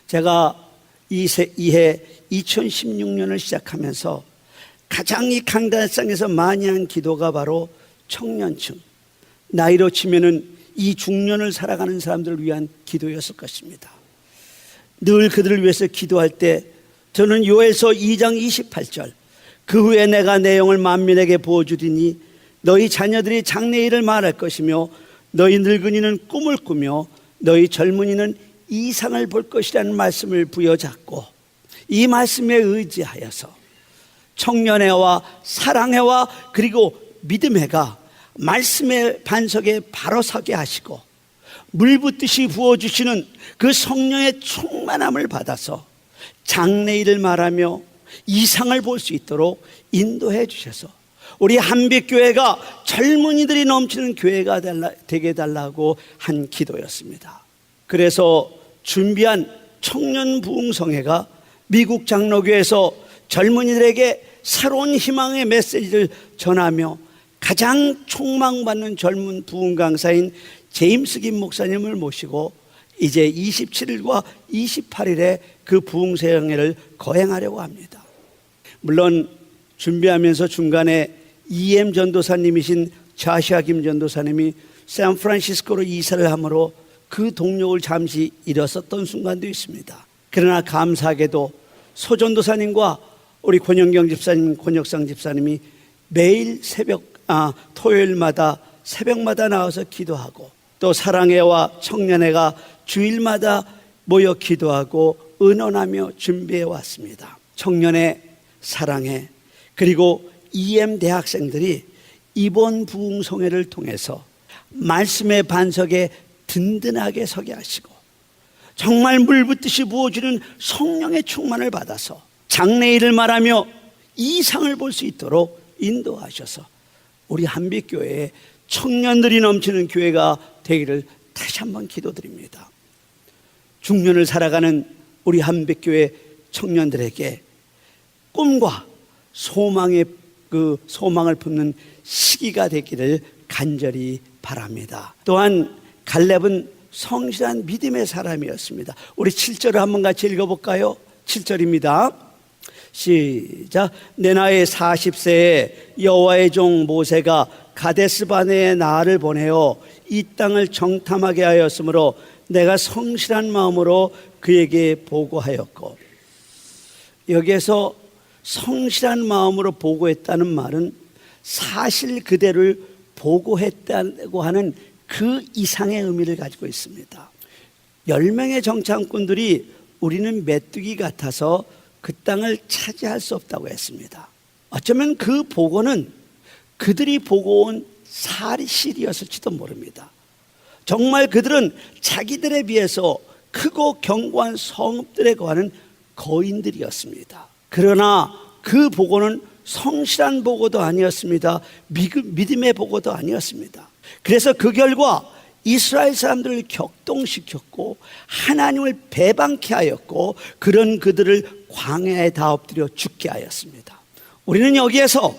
제가 이해 2016년을 시작하면서 가장 이 강단상에서 많이 한 기도가 바로 청년층, 나이로 치면은 이 중년을 살아가는 사람들을 위한 기도였을 것입니다. 늘 그들을 위해서 기도할 때 저는 요엘서 2장 28절, 그 후에 내가 내 영을 만민에게 부어주리니 너희 자녀들이 장래일을 말할 것이며 너희 늙은이는 꿈을 꾸며 너희 젊은이는 이상을 볼 것이라는 말씀을 부여잡고 이 말씀에 의지하여서 청년해와 사랑해와 그리고 믿음해가 말씀의 반석에 바로 서게 하시고 물 붓듯이 부어주시는 그 성령의 충만함을 받아서 장래일을 말하며 이상을 볼 수 있도록 인도해 주셔서 우리 한빛교회가 젊은이들이 넘치는 교회가 되게 해달라고 한 기도였습니다. 그래서 준비한 청년 부흥성회가 미국 장로교에서 젊은이들에게 새로운 희망의 메시지를 전하며 가장 촉망받는 젊은 부흥 강사인 제임스 김 목사님을 모시고 이제 27일과 28일에 그 부흥세형회를 거행하려고 합니다. 물론 준비하면서 중간에 EM 전도사님이신 자시아 김 전도사님이 샌프란시스코로 이사를 하므로 그 동력을 잠시 잃었었던 순간도 있습니다. 그러나 감사하게도 소 전도사님과 우리 권영경 집사님, 권혁상 집사님이 매일 토요일마다 새벽마다 나와서 기도하고 또 사랑회와 청년회가 주일마다 모여 기도하고 의논하며 준비해 왔습니다. 청년회 사랑해 그리고 EM 대학생들이 이번 부흥송회를 통해서 말씀의 반석에 든든하게 서게 하시고 정말 물 붓듯이 부어주는 성령의 충만을 받아서 장래일을 말하며 이상을 볼 수 있도록 인도하셔서 우리 한빛교회에 청년들이 넘치는 교회가 되기를 다시 한번 기도드립니다. 중년을 살아가는 우리 한빛교회 청년들에게 꿈과 소망을 품는 시기가 되기를 간절히 바랍니다. 또한 갈렙은 성실한 믿음의 사람이었습니다. 우리 7절을 한번 같이 읽어볼까요? 7절입니다. 시작. 내 나이 40세에 여호와의 종 모세가 가데스 바네에 나를 보내어 이 땅을 정탐하게 하였으므로 내가 성실한 마음으로 그에게 보고하였고, 여기에서 성실한 마음으로 보고했다는 말은 사실 그대로를 보고했다고 하는 그 이상의 의미를 가지고 있습니다. 10명의 정탐꾼들이 우리는 메뚜기 같아서 그 땅을 차지할 수 없다고 했습니다. 어쩌면 그 보고는 그들이 보고 온 사실이었을지도 모릅니다. 정말 그들은 자기들에 비해서 크고 견고한 성읍들에 거하는 거인들이었습니다. 그러나 그 보고는 성실한 보고도 아니었습니다. 믿음의 보고도 아니었습니다. 그래서 그 결과 이스라엘 사람들을 격동시켰고 하나님을 배반케 하였고 그런 그들을 광야에 다 엎드려 죽게 하였습니다. 우리는 여기에서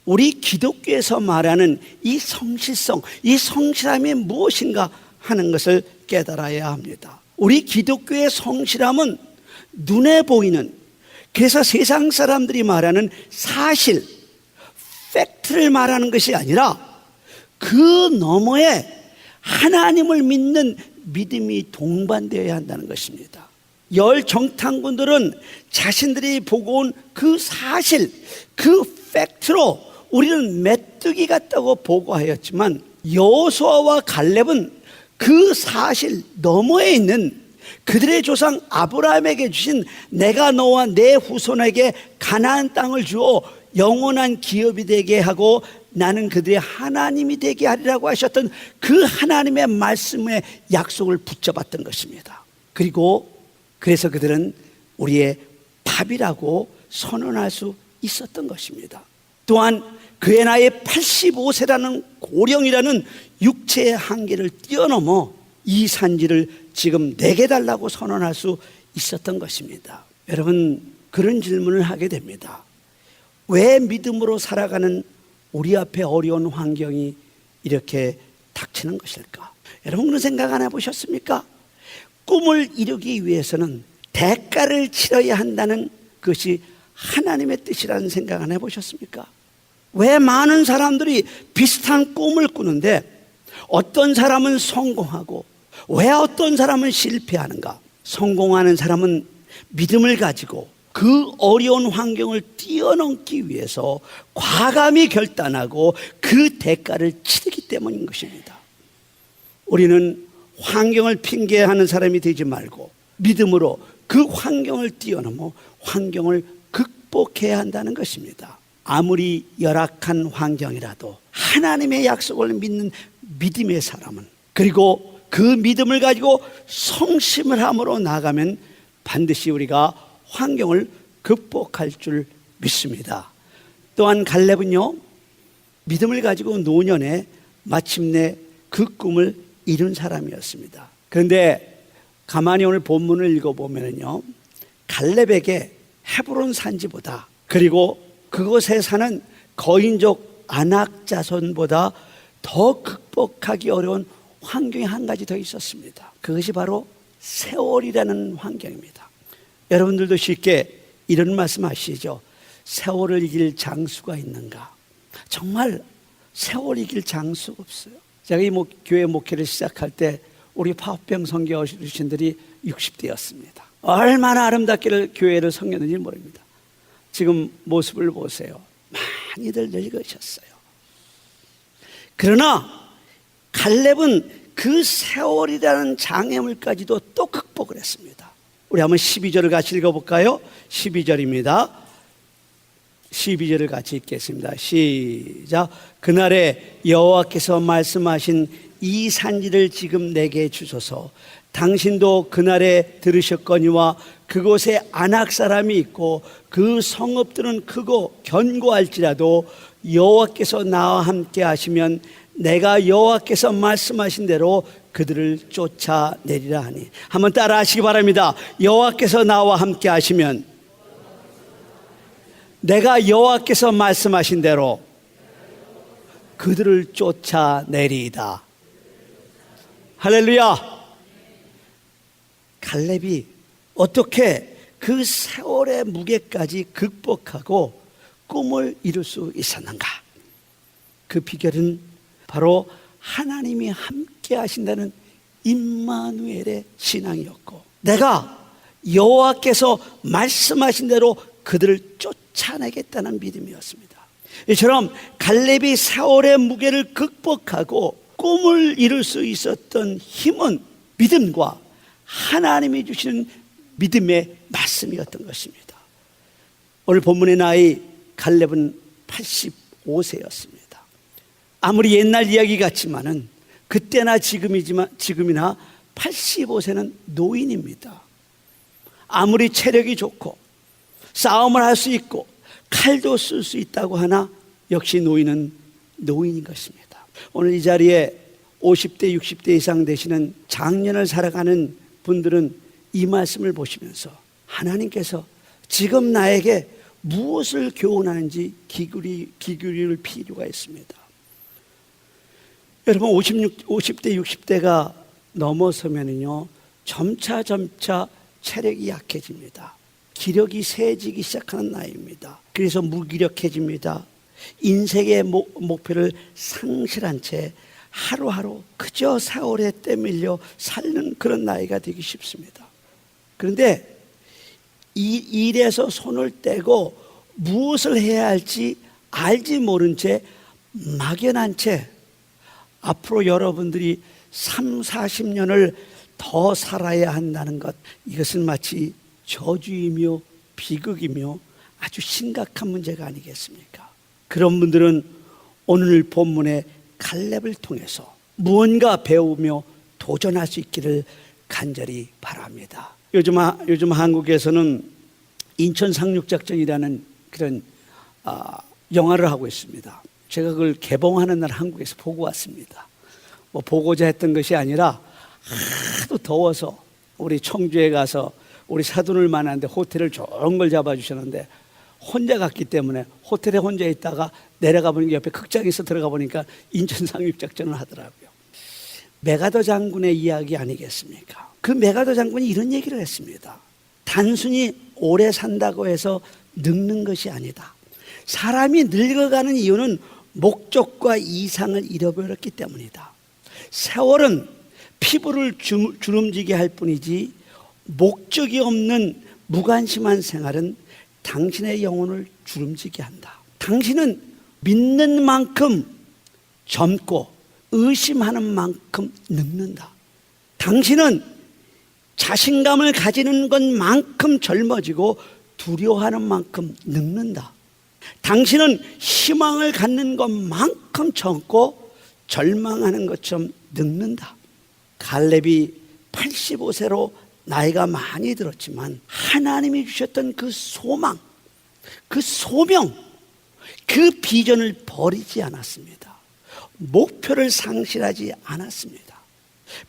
우리 기독교에서 말하는 이 성실성, 이 성실함이 무엇인가 하는 것을 깨달아야 합니다. 우리 기독교의 성실함은 눈에 보이는, 그래서 세상 사람들이 말하는 사실, 팩트를 말하는 것이 아니라 그 너머에 하나님을 믿는 믿음이 동반되어야 한다는 것입니다. 10 정탐꾼들은 자신들이 보고 온 그 사실, 그 팩트로 우리는 메뚜기 같다고 보고하였지만 여호수아와 갈렙은 그 사실 너머에 있는 그들의 조상 아브라함에게 주신 내가 너와 내 후손에게 가나안 땅을 주어 영원한 기업이 되게 하고 나는 그들의 하나님이 되게 하리라고 하셨던 그 하나님의 말씀의 약속을 붙잡았던 것입니다. 그래서 그들은 우리의 밥이라고 선언할 수 있었던 것입니다. 또한 그의 나이 85세라는 고령이라는 육체의 한계를 뛰어넘어 이 산지를 지금 내게 달라고 선언할 수 있었던 것입니다. 여러분, 그런 질문을 하게 됩니다. 왜 믿음으로 살아가는 우리 앞에 어려운 환경이 이렇게 닥치는 것일까? 여러분, 그런 생각 안 해보셨습니까? 꿈을 이루기 위해서는 대가를 치러야 한다는 것이 하나님의 뜻이라는 생각 안 해보셨습니까? 왜 많은 사람들이 비슷한 꿈을 꾸는데 어떤 사람은 성공하고 왜 어떤 사람은 실패하는가? 성공하는 사람은 믿음을 가지고 그 어려운 환경을 뛰어넘기 위해서 과감히 결단하고 그 대가를 치르기 때문인 것입니다. 우리는 환경을 핑계하는 사람이 되지 말고 믿음으로 그 환경을 뛰어넘어 환경을 극복해야 한다는 것입니다. 아무리 열악한 환경이라도 하나님의 약속을 믿는 믿음의 사람은, 그리고 그 믿음을 가지고 성심을 함으로 나가면 반드시 우리가 환경을 극복할 줄 믿습니다. 또한 갈렙은요, 믿음을 가지고 노년에 마침내 그 꿈을 이룬 사람이었습니다. 그런데 가만히 오늘 본문을 읽어보면요, 갈렙에게 헤브론 산지보다, 그리고 그곳에 사는 거인족 아낙 자손보다 더 극복하기 어려운 환경이 한 가지 더 있었습니다. 그것이 바로 세월이라는 환경입니다. 여러분들도 쉽게 이런 말씀 하시죠. 세월을 이길 장수가 있는가? 정말 세월 이길 장수가 없어요. 제가 이 교회 목회를 시작할 때 우리 파업병 선교 어르신들이 60대였습니다. 얼마나 아름답게 교회를 섬겼는지 모릅니다. 지금 모습을 보세요. 많이들 늙으셨어요. 그러나 갈렙은 그 세월이라는 장애물까지도 또 극복을 했습니다. 우리 한번 12절을 같이 읽어볼까요? 12절입니다. 12절을 같이 읽겠습니다. 시작. 그날에 여호와께서 말씀하신 이 산지를 지금 내게 주소서. 당신도 그날에 들으셨거니와 그곳에 아낙 사람이 있고 그 성읍들은 크고 견고할지라도 여호와께서 나와 함께 하시면 내가 여호와께서 말씀하신 대로 그들을 쫓아내리라 하니. 한번 따라 하시기 바랍니다. 여호와께서 나와 함께 하시면 내가 여호와께서 말씀하신 대로 그들을 쫓아내리이다. 할렐루야. 갈렙이 어떻게 그 세월의 무게까지 극복하고 꿈을 이룰 수 있었는가? 그 비결은 바로 하나님이 함께 하신다는 임마누엘의 신앙이었고, 내가 여호와께서 말씀하신 대로 그들을 쫓아내겠다는 믿음이었습니다. 이처럼 갈렙이 세월의 무게를 극복하고 꿈을 이룰 수 있었던 힘은 믿음과 하나님이 주시는 믿음의 말씀이었던 것입니다. 오늘 본문의 나이 갈렙은 85세였습니다. 아무리 옛날 이야기 같지만은 그때나 지금이나 85세는 노인입니다. 아무리 체력이 좋고 싸움을 할 수 있고 칼도 쓸 수 있다고 하나 역시 노인은 노인인 것입니다. 오늘 이 자리에 50대 60대 이상 되시는 장년을 살아가는 분들은 이 말씀을 보시면서 하나님께서 지금 나에게 무엇을 교훈하는지 기울일 필요가 있습니다. 여러분 50대 60대가 넘어서면은요 점차 체력이 약해집니다. 기력이 세지기 시작하는 나이입니다. 그래서 무기력해집니다. 인생의 목표를 상실한 채 하루하루 그저 세월에 때밀려 살는 그런 나이가 되기 쉽습니다. 그런데 이 일에서 손을 떼고 무엇을 해야 할지 알지 모른 채 막연한 채 앞으로 여러분들이 30-40년을 더 살아야 한다는 것, 이것은 마치 저주이며 비극이며 아주 심각한 문제가 아니겠습니까? 그런 분들은 오늘 본문의 갈렙을 통해서 무언가 배우며 도전할 수 있기를 간절히 바랍니다. 요즘 한국에서는 인천 상륙작전이라는 그런 영화를 하고 있습니다. 제가 그걸 개봉하는 날 한국에서 보고 왔습니다. 뭐 보고자 했던 것이 아니라 하도 더워서 우리 청주에 가서 우리 사돈을 만났는데 호텔을 좋은 걸 잡아주셨는데 혼자 갔기 때문에 호텔에 혼자 있다가 내려가 보니까 옆에 극장에서 들어가 보니까 인천 상륙작전을 하더라고요. 메가더 장군의 이야기 아니겠습니까? 그 메가더 장군이 이런 얘기를 했습니다. 단순히 오래 산다고 해서 늙는 것이 아니다. 사람이 늙어가는 이유는 목적과 이상을 잃어버렸기 때문이다. 세월은 피부를 주름지게 할 뿐이지 목적이 없는 무관심한 생활은 당신의 영혼을 주름지게 한다. 당신은 믿는 만큼 젊고 의심하는 만큼 늙는다. 당신은 자신감을 가지는 것만큼 젊어지고 두려워하는 만큼 늙는다. 당신은 희망을 갖는 것만큼 젊고 절망하는 것처럼 늙는다. 갈렙이 85세로 나이가 많이 들었지만 하나님이 주셨던 그 소망, 그 소명, 그 비전을 버리지 않았습니다. 목표를 상실하지 않았습니다.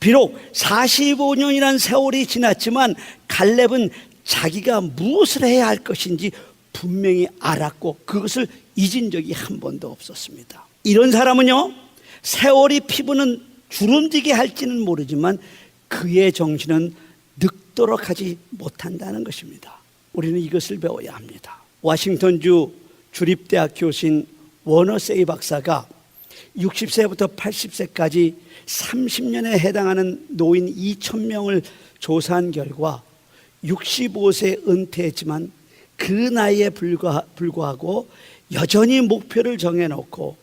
비록 45년이라는 세월이 지났지만 갈렙은 자기가 무엇을 해야 할 것인지 분명히 알았고 그것을 잊은 적이 한 번도 없었습니다. 이런 사람은요, 세월이 피부는 주름지게 할지는 모르지만 그의 정신은 늙도록 하지 못한다는 것입니다. 우리는 이것을 배워야 합니다. 워싱턴주 주립대학 교수인 워너 세이 박사가 60세부터 80세까지 30년에 해당하는 노인 2,000명을 조사한 결과 65세에 은퇴했지만 그 나이에 불구하고 여전히 목표를 정해놓고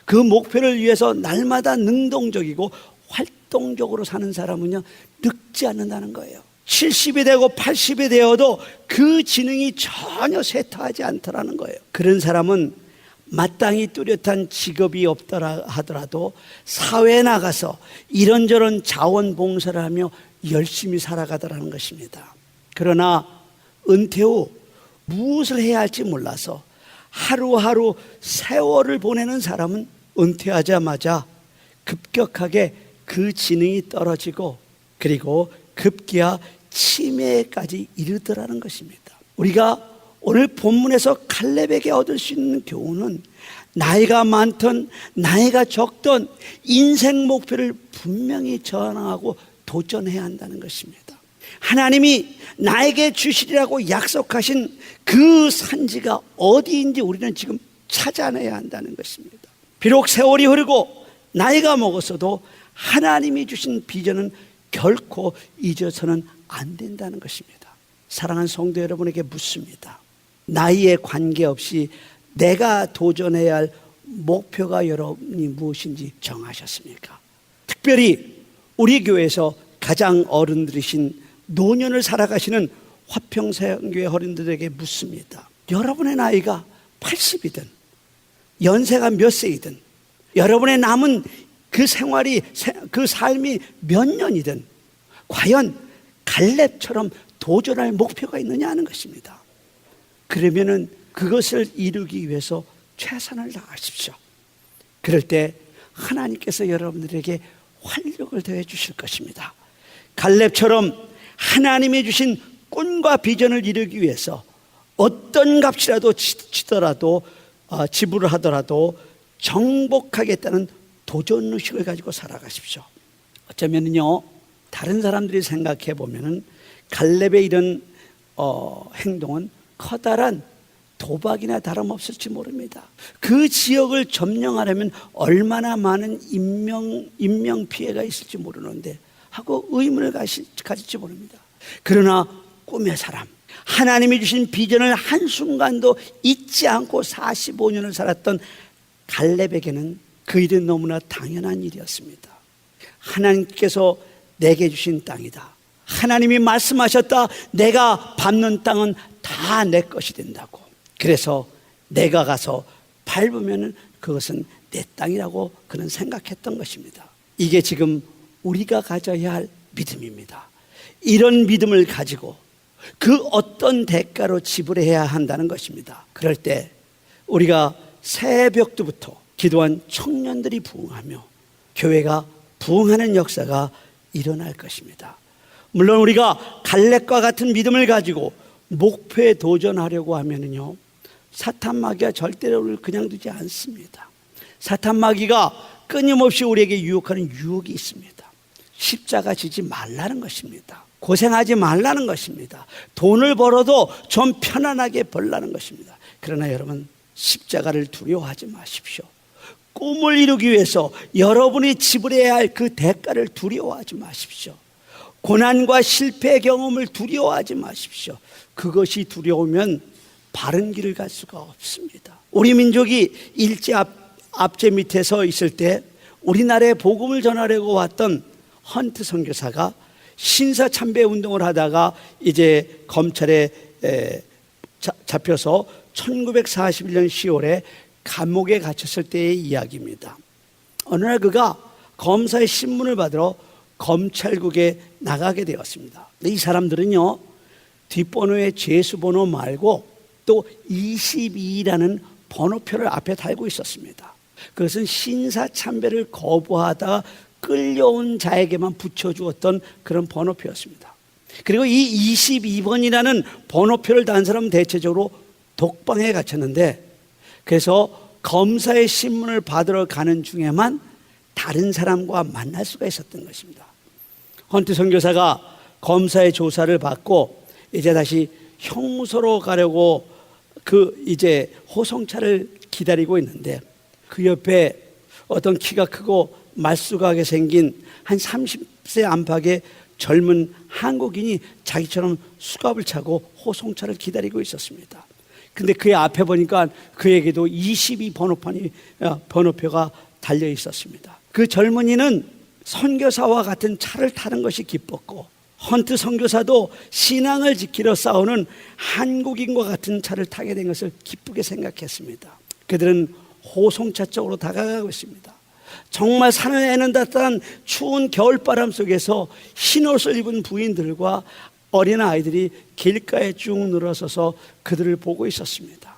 그 목표를 위해서 날마다 능동적이고 활동적으로 사는 사람은요 늙지 않는다는 거예요. 70이 되고 80이 되어도 그 지능이 전혀 쇠퇴하지 않더라는 거예요. 그런 사람은 마땅히 뚜렷한 직업이 없더라 하더라도 사회에 나가서 이런저런 자원봉사를 하며 열심히 살아가더라는 것입니다. 그러나 은퇴 후 무엇을 해야 할지 몰라서 하루하루 세월을 보내는 사람은 은퇴하자마자 급격하게 그 지능이 떨어지고 그리고 급기야 치매까지 이르더라는 것입니다. 우리가 오늘 본문에서 갈렙에게 얻을 수 있는 교훈은 나이가 많던 나이가 적던 인생 목표를 분명히 전하고 도전해야 한다는 것입니다. 하나님이 나에게 주시리라고 약속하신 그 산지가 어디인지 우리는 지금 찾아내야 한다는 것입니다. 비록 세월이 흐르고 나이가 먹었어도 하나님이 주신 비전은 결코 잊어서는 안 된다는 것입니다. 사랑하는 성도 여러분에게 묻습니다. 나이에 관계없이 내가 도전해야 할 목표가 여러분이 무엇인지 정하셨습니까? 특별히 우리 교회에서 가장 어른들이신 노년을 살아가시는 화평사역교회 어른들에게 묻습니다. 여러분의 나이가 80이든 연세가 몇 세이든 여러분의 남은 그 생활이 그 삶이 몇 년이든 과연 갈렙처럼 도전할 목표가 있느냐 하는 것입니다. 그러면은 그것을 이루기 위해서 최선을 다하십시오. 그럴 때 하나님께서 여러분들에게 활력을 더해 주실 것입니다. 갈렙처럼 하나님이 주신 꿈과 비전을 이루기 위해서 어떤 값이라도 치더라도 지불을 하더라도 정복하겠다는 도전의식을 가지고 살아가십시오. 어쩌면요 다른 사람들이 생각해 보면은 갈렙의 이런 행동은 커다란 도박이나 다름없을지 모릅니다. 그 지역을 점령하려면 얼마나 많은 인명 피해가 있을지 모르는데 하고 의문을 가질지 모릅니다. 그러나 꿈의 사람, 하나님이 주신 비전을 한순간도 잊지 않고 45년을 살았던 갈렙에게는 그 일은 너무나 당연한 일이었습니다. 하나님께서 내게 주신 땅이다. 하나님이 말씀하셨다. 내가 밟는 땅은 다 내 것이 된다고. 그래서 내가 가서 밟으면 그것은 내 땅이라고 그는 생각했던 것입니다. 이게 지금 우리가 가져야 할 믿음입니다. 이런 믿음을 가지고 그 어떤 대가로 지불해야 한다는 것입니다. 그럴 때 우리가 새벽부터 기도한 청년들이 부흥하며 교회가 부흥하는 역사가 일어날 것입니다. 물론 우리가 갈렙과 같은 믿음을 가지고 목표에 도전하려고 하면은요 사탄 마귀가 절대로 우리를 그냥 두지 않습니다. 사탄 마귀가 끊임없이 우리에게 유혹하는 유혹이 있습니다. 십자가 지지 말라는 것입니다. 고생하지 말라는 것입니다. 돈을 벌어도 좀 편안하게 벌라는 것입니다. 그러나 여러분 십자가를 두려워하지 마십시오. 꿈을 이루기 위해서 여러분이 지불해야 할 그 대가를 두려워하지 마십시오. 고난과 실패 경험을 두려워하지 마십시오. 그것이 두려우면 바른 길을 갈 수가 없습니다. 우리 민족이 일제 압제 밑에 서 있을 때 우리나라에 복음을 전하려고 왔던 헌트 선교사가 신사참배 운동을 하다가 이제 검찰에 잡혀서 1941년 10월에 감옥에 갇혔을 때의 이야기입니다. 어느 날 그가 검사의 신문을 받으러 검찰국에 나가게 되었습니다. 이 사람들은요 뒷번호에 죄수번호 말고 또 22라는 번호표를 앞에 달고 있었습니다. 그것은 신사참배를 거부하다가 끌려온 자에게만 붙여주었던 그런 번호표였습니다. 그리고 이 22번이라는 번호표를 단 사람은 대체적으로 독방에 갇혔는데 그래서 검사의 신문을 받으러 가는 중에만 다른 사람과 만날 수가 있었던 것입니다. 헌트 선교사가 검사의 조사를 받고 이제 다시 형무소로 가려고 이제 호송차를 기다리고 있는데 그 옆에 어떤 키가 크고 말쑥하게 생긴 한 30세 안팎의 젊은 한국인이 자기처럼 수갑을 차고 호송차를 기다리고 있었습니다. 근데 그의 앞에 보니까 그에게도 22 번호표가 달려 있었습니다. 그 젊은이는 선교사와 같은 차를 타는 것이 기뻤고 헌트 선교사도 신앙을 지키러 싸우는 한국인과 같은 차를 타게 된 것을 기쁘게 생각했습니다. 그들은 호송차 쪽으로 다가가고 있습니다. 정말 산을 애는 듯한 추운 겨울바람 속에서 흰옷을 입은 부인들과 어린아이들이 길가에 쭉 늘어서서 그들을 보고 있었습니다.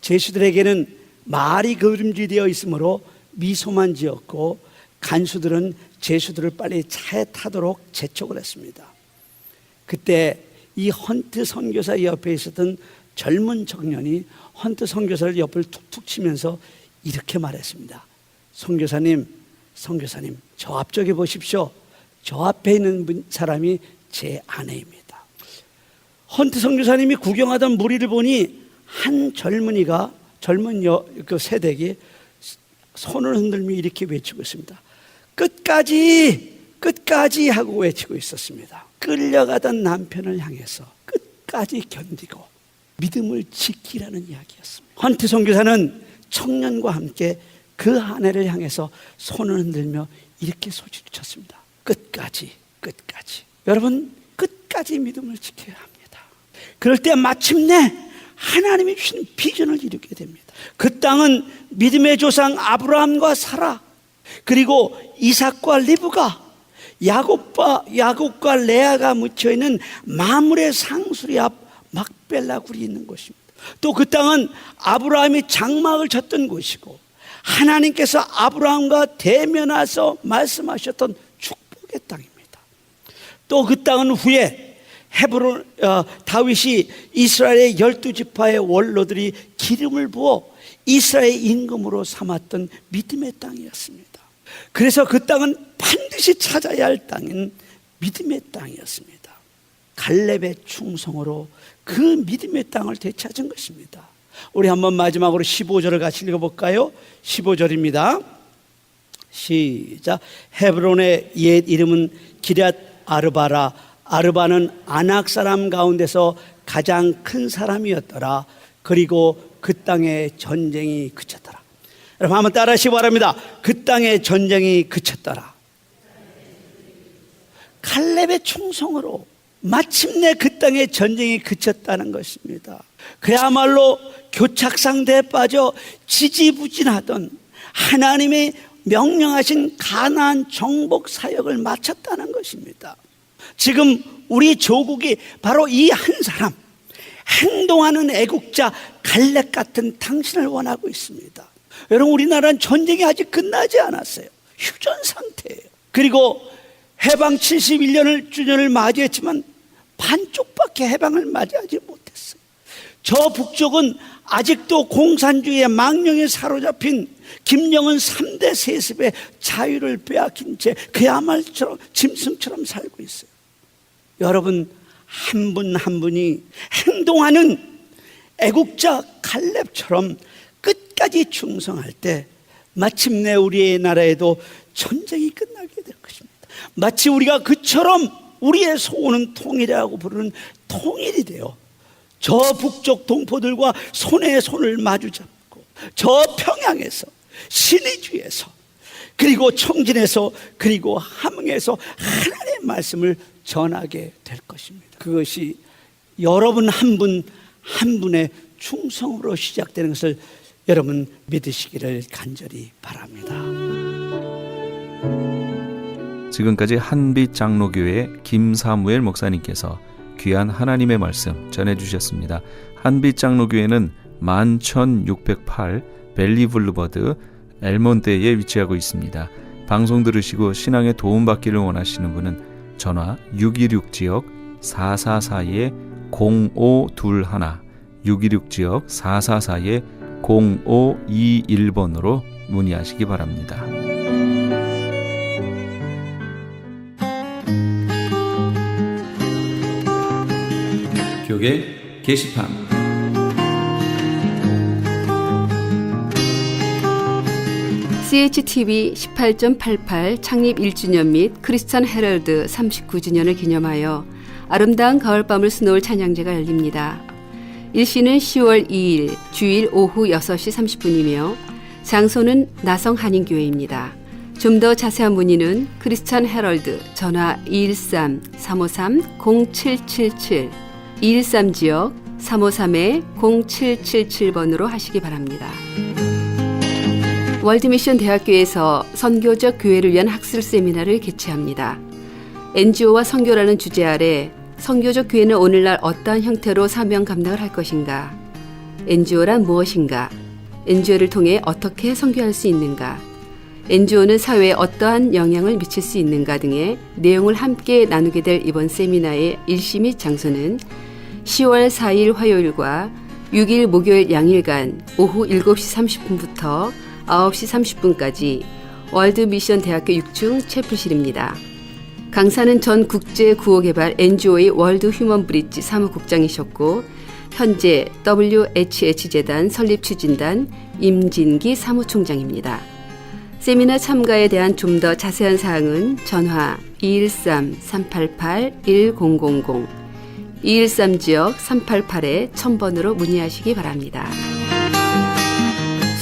제수들에게는 말이 그림지되어 있으므로 미소만 지었고 간수들은 제수들을 빨리 차에 타도록 재촉을 했습니다. 그때 이 헌트 선교사 옆에 있었던 젊은 청년이 헌트 선교사를 옆을 툭툭 치면서 이렇게 말했습니다. 선교사님, 저 앞쪽에 보십시오. 저 앞에 있는 사람이 제 아내입니다. 헌트 선교사님이 구경하던 무리를 보니 한 젊은 그 세댁이 손을 흔들며 이렇게 외치고 있습니다. 끝까지 하고 외치고 있었습니다. 끌려가던 남편을 향해서 끝까지 견디고 믿음을 지키라는 이야기였습니다. 헌트 선교사는 청년과 함께 그 아내를 향해서 손을 흔들며 이렇게 소리를 쳤습니다. 끝까지. 여러분, 끝까지 믿음을 지켜야 합니다. 그럴 때 마침내 하나님이 주신 비전을 이루게 됩니다. 그 땅은 믿음의 조상 아브라함과 사라, 그리고 이삭과 리브가, 야곱과 레아가 묻혀있는 마물의 상수리 앞 막벨라 굴이 있는 곳입니다. 또 그 땅은 아브라함이 장막을 쳤던 곳이고 하나님께서 아브라함과 대면하셔서 말씀하셨던 축복의 땅입니다. 또 그 땅은 후에 다윗이 이스라엘의 12지파의 원로들이 기름을 부어 이스라엘 임금으로 삼았던 믿음의 땅이었습니다. 그래서 그 땅은 반드시 찾아야 할 땅인 믿음의 땅이었습니다. 갈렙의 충성으로 그 믿음의 땅을 되찾은 것입니다. 우리 한번 마지막으로 15절을 같이 읽어볼까요? 15절입니다. 시작. 헤브론의 옛 이름은 기럇 아르바라. 아르바는 아낙 사람 가운데서 가장 큰 사람이었더라. 그리고 그 땅에 전쟁이 그쳤더라. 여러분 한번 따라하시기 바랍니다. 그 땅에 전쟁이 그쳤더라. 갈렙의 충성으로 마침내 그 땅에 전쟁이 그쳤다는 것입니다. 그야말로 교착상태에 빠져 지지부진하던 하나님의 명령하신 가나안 정복 사역을 마쳤다는 것입니다. 지금 우리 조국이 바로 이 한 사람, 행동하는 애국자 갈렙 같은 당신을 원하고 있습니다. 여러분, 우리나라는 전쟁이 아직 끝나지 않았어요. 휴전 상태예요. 그리고 해방 71년을 주년을 맞이했지만 반쪽밖에 해방을 맞이하지 못했어요. 저 북쪽은 아직도 공산주의의 망령에 사로잡힌 김정은 3대 세습의 자유를 빼앗긴 채 그야말로 짐승처럼 살고 있어요. 여러분, 한 분 한 분이 행동하는 애국자 갈렙처럼 끝까지 충성할 때 마침내 우리의 나라에도 전쟁이 끝나게 될 것입니다. 마치 우리가 그처럼 우리의 소원은 통일이라고 부르는 통일이 되어 저 북쪽 동포들과 손에 손을 마주잡고 저 평양에서, 신의주에서, 그리고 청진에서, 그리고 함흥에서 하나님의 말씀을 전하게 될 것입니다. 그것이 여러분 한 분 한 분의 충성으로 시작되는 것을 여러분 믿으시기를 간절히 바랍니다. 지금까지 한빛 장로교회 김사무엘 목사님께서 귀한 하나님의 말씀 전해주셨습니다. 한빛 장로교회는 11608 벨리 블루버드 엘몬테에 위치하고 있습니다. 방송 들으시고 신앙에 도움받기를 원하시는 분은 전화 626지역 444-0521 626지역 444-0521번으로 문의하시기 바랍니다. 교계 게시판 CHTV 18.88 창립 1주년 및 크리스천 헤럴드 39주년을 기념하여 아름다운 가을밤을 수놓을 찬양제가 열립니다. 일시는 10월 2일 주일 오후 6시 30분이며 장소는 나성한인교회입니다. 좀 더 자세한 문의는 크리스찬 헤럴드 전화 213-353-0777 213지역 353-0777번으로 하시기 바랍니다. 월드미션 대학교에서 선교적 교회를 위한 학술 세미나를 개최합니다. NGO와 선교라는 주제 아래 선교적 교회는 오늘날 어떠한 형태로 사명 감당을 할 것인가? NGO란 무엇인가? NGO를 통해 어떻게 선교할 수 있는가? NGO는 사회에 어떠한 영향을 미칠 수 있는가 등의 내용을 함께 나누게 될 이번 세미나의 일시 및 장소는 10월 4일 화요일과 6일 목요일 양일간 오후 7시 30분부터 9시 30분까지 월드미션 대학교 6층 채플실입니다. 강사는 전 국제구호개발 NGO의 월드 휴먼 브릿지 사무국장이셨고 현재 WHH재단 설립추진단 임진기 사무총장입니다. 세미나 참가에 대한 좀 더 자세한 사항은 전화 213-388-1000 213지역 388-1000번으로 문의하시기 바랍니다.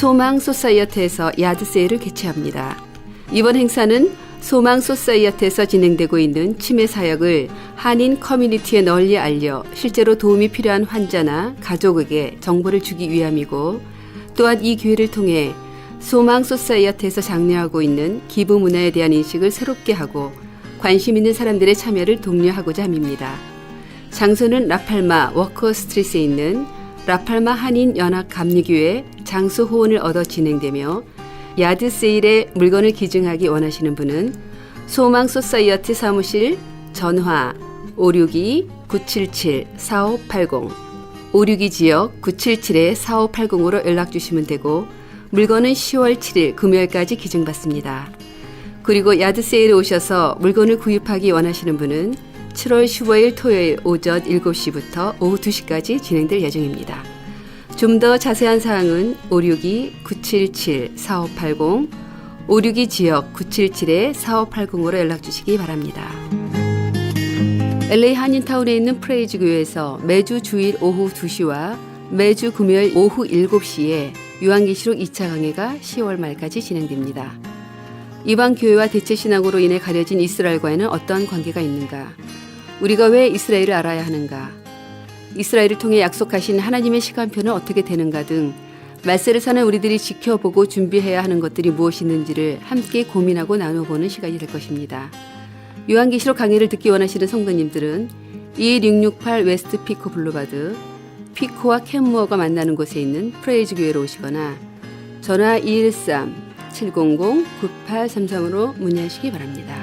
소망 소사이어티에서 야드 세일을 개최합니다. 이번 행사는 소망 소사이어티에서 진행되고 있는 치매 사역을 한인 커뮤니티에 널리 알려 실제로 도움이 필요한 환자나 가족에게 정보를 주기 위함이고, 또한 이 기회를 통해 소망 소사이어티에서 장려하고 있는 기부 문화에 대한 인식을 새롭게 하고 관심 있는 사람들의 참여를 독려하고자 함입니다. 장소는 라팔마 워커 스트리트에 있는 라팔마 한인 연합 감리교회 장소 호언을 얻어 진행되며, 야드 세일에 물건을 기증하기 원하시는 분은 소망 소사이어티 사무실 전화 562-977-4580 562 지역 977-4580으로 연락 주시면 되고, 물건은 10월 7일 금요일까지 기증받습니다. 그리고 야드 세일에 오셔서 물건을 구입하기 원하시는 분은 7월 15일 토요일 오전 7시부터 오후 2시까지 진행될 예정입니다. 좀 더 자세한 사항은 562-977-4580 562 지역 977-4580으로 연락 주시기 바랍니다. LA 한인타운에 있는 프레이즈 교회에서 매주 주일 오후 2시와 매주 금요일 오후 7시에 요한계시록 2차 강해가 10월 말까지 진행됩니다. 이방 교회와 대체 신앙으로 인해 가려진 이스라엘과는 어떠한 관계가 있는가? 우리가 왜 이스라엘을 알아야 하는가? 이스라엘을 통해 약속하신 하나님의 시간표는 어떻게 되는가 등 말세를 사는 우리들이 지켜보고 준비해야 하는 것들이 무엇이 있는지를 함께 고민하고 나눠보는 시간이 될 것입니다. 요한계시록 강의를 듣기 원하시는 성도님들은 21668 웨스트 피코 블루바드 피코와 캔무어가 만나는 곳에 있는 프레이즈 교회로 오시거나 전화 213-700-9833으로 문의하시기 바랍니다.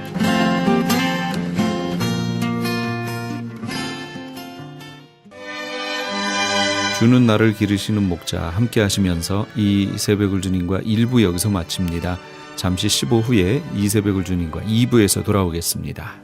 주는 나를 기르시는 목자 함께 하시면서 이 새벽을 주님과 1부 여기서 마칩니다. 잠시 15 후에 이 새벽을 주님과 2부에서 돌아오겠습니다.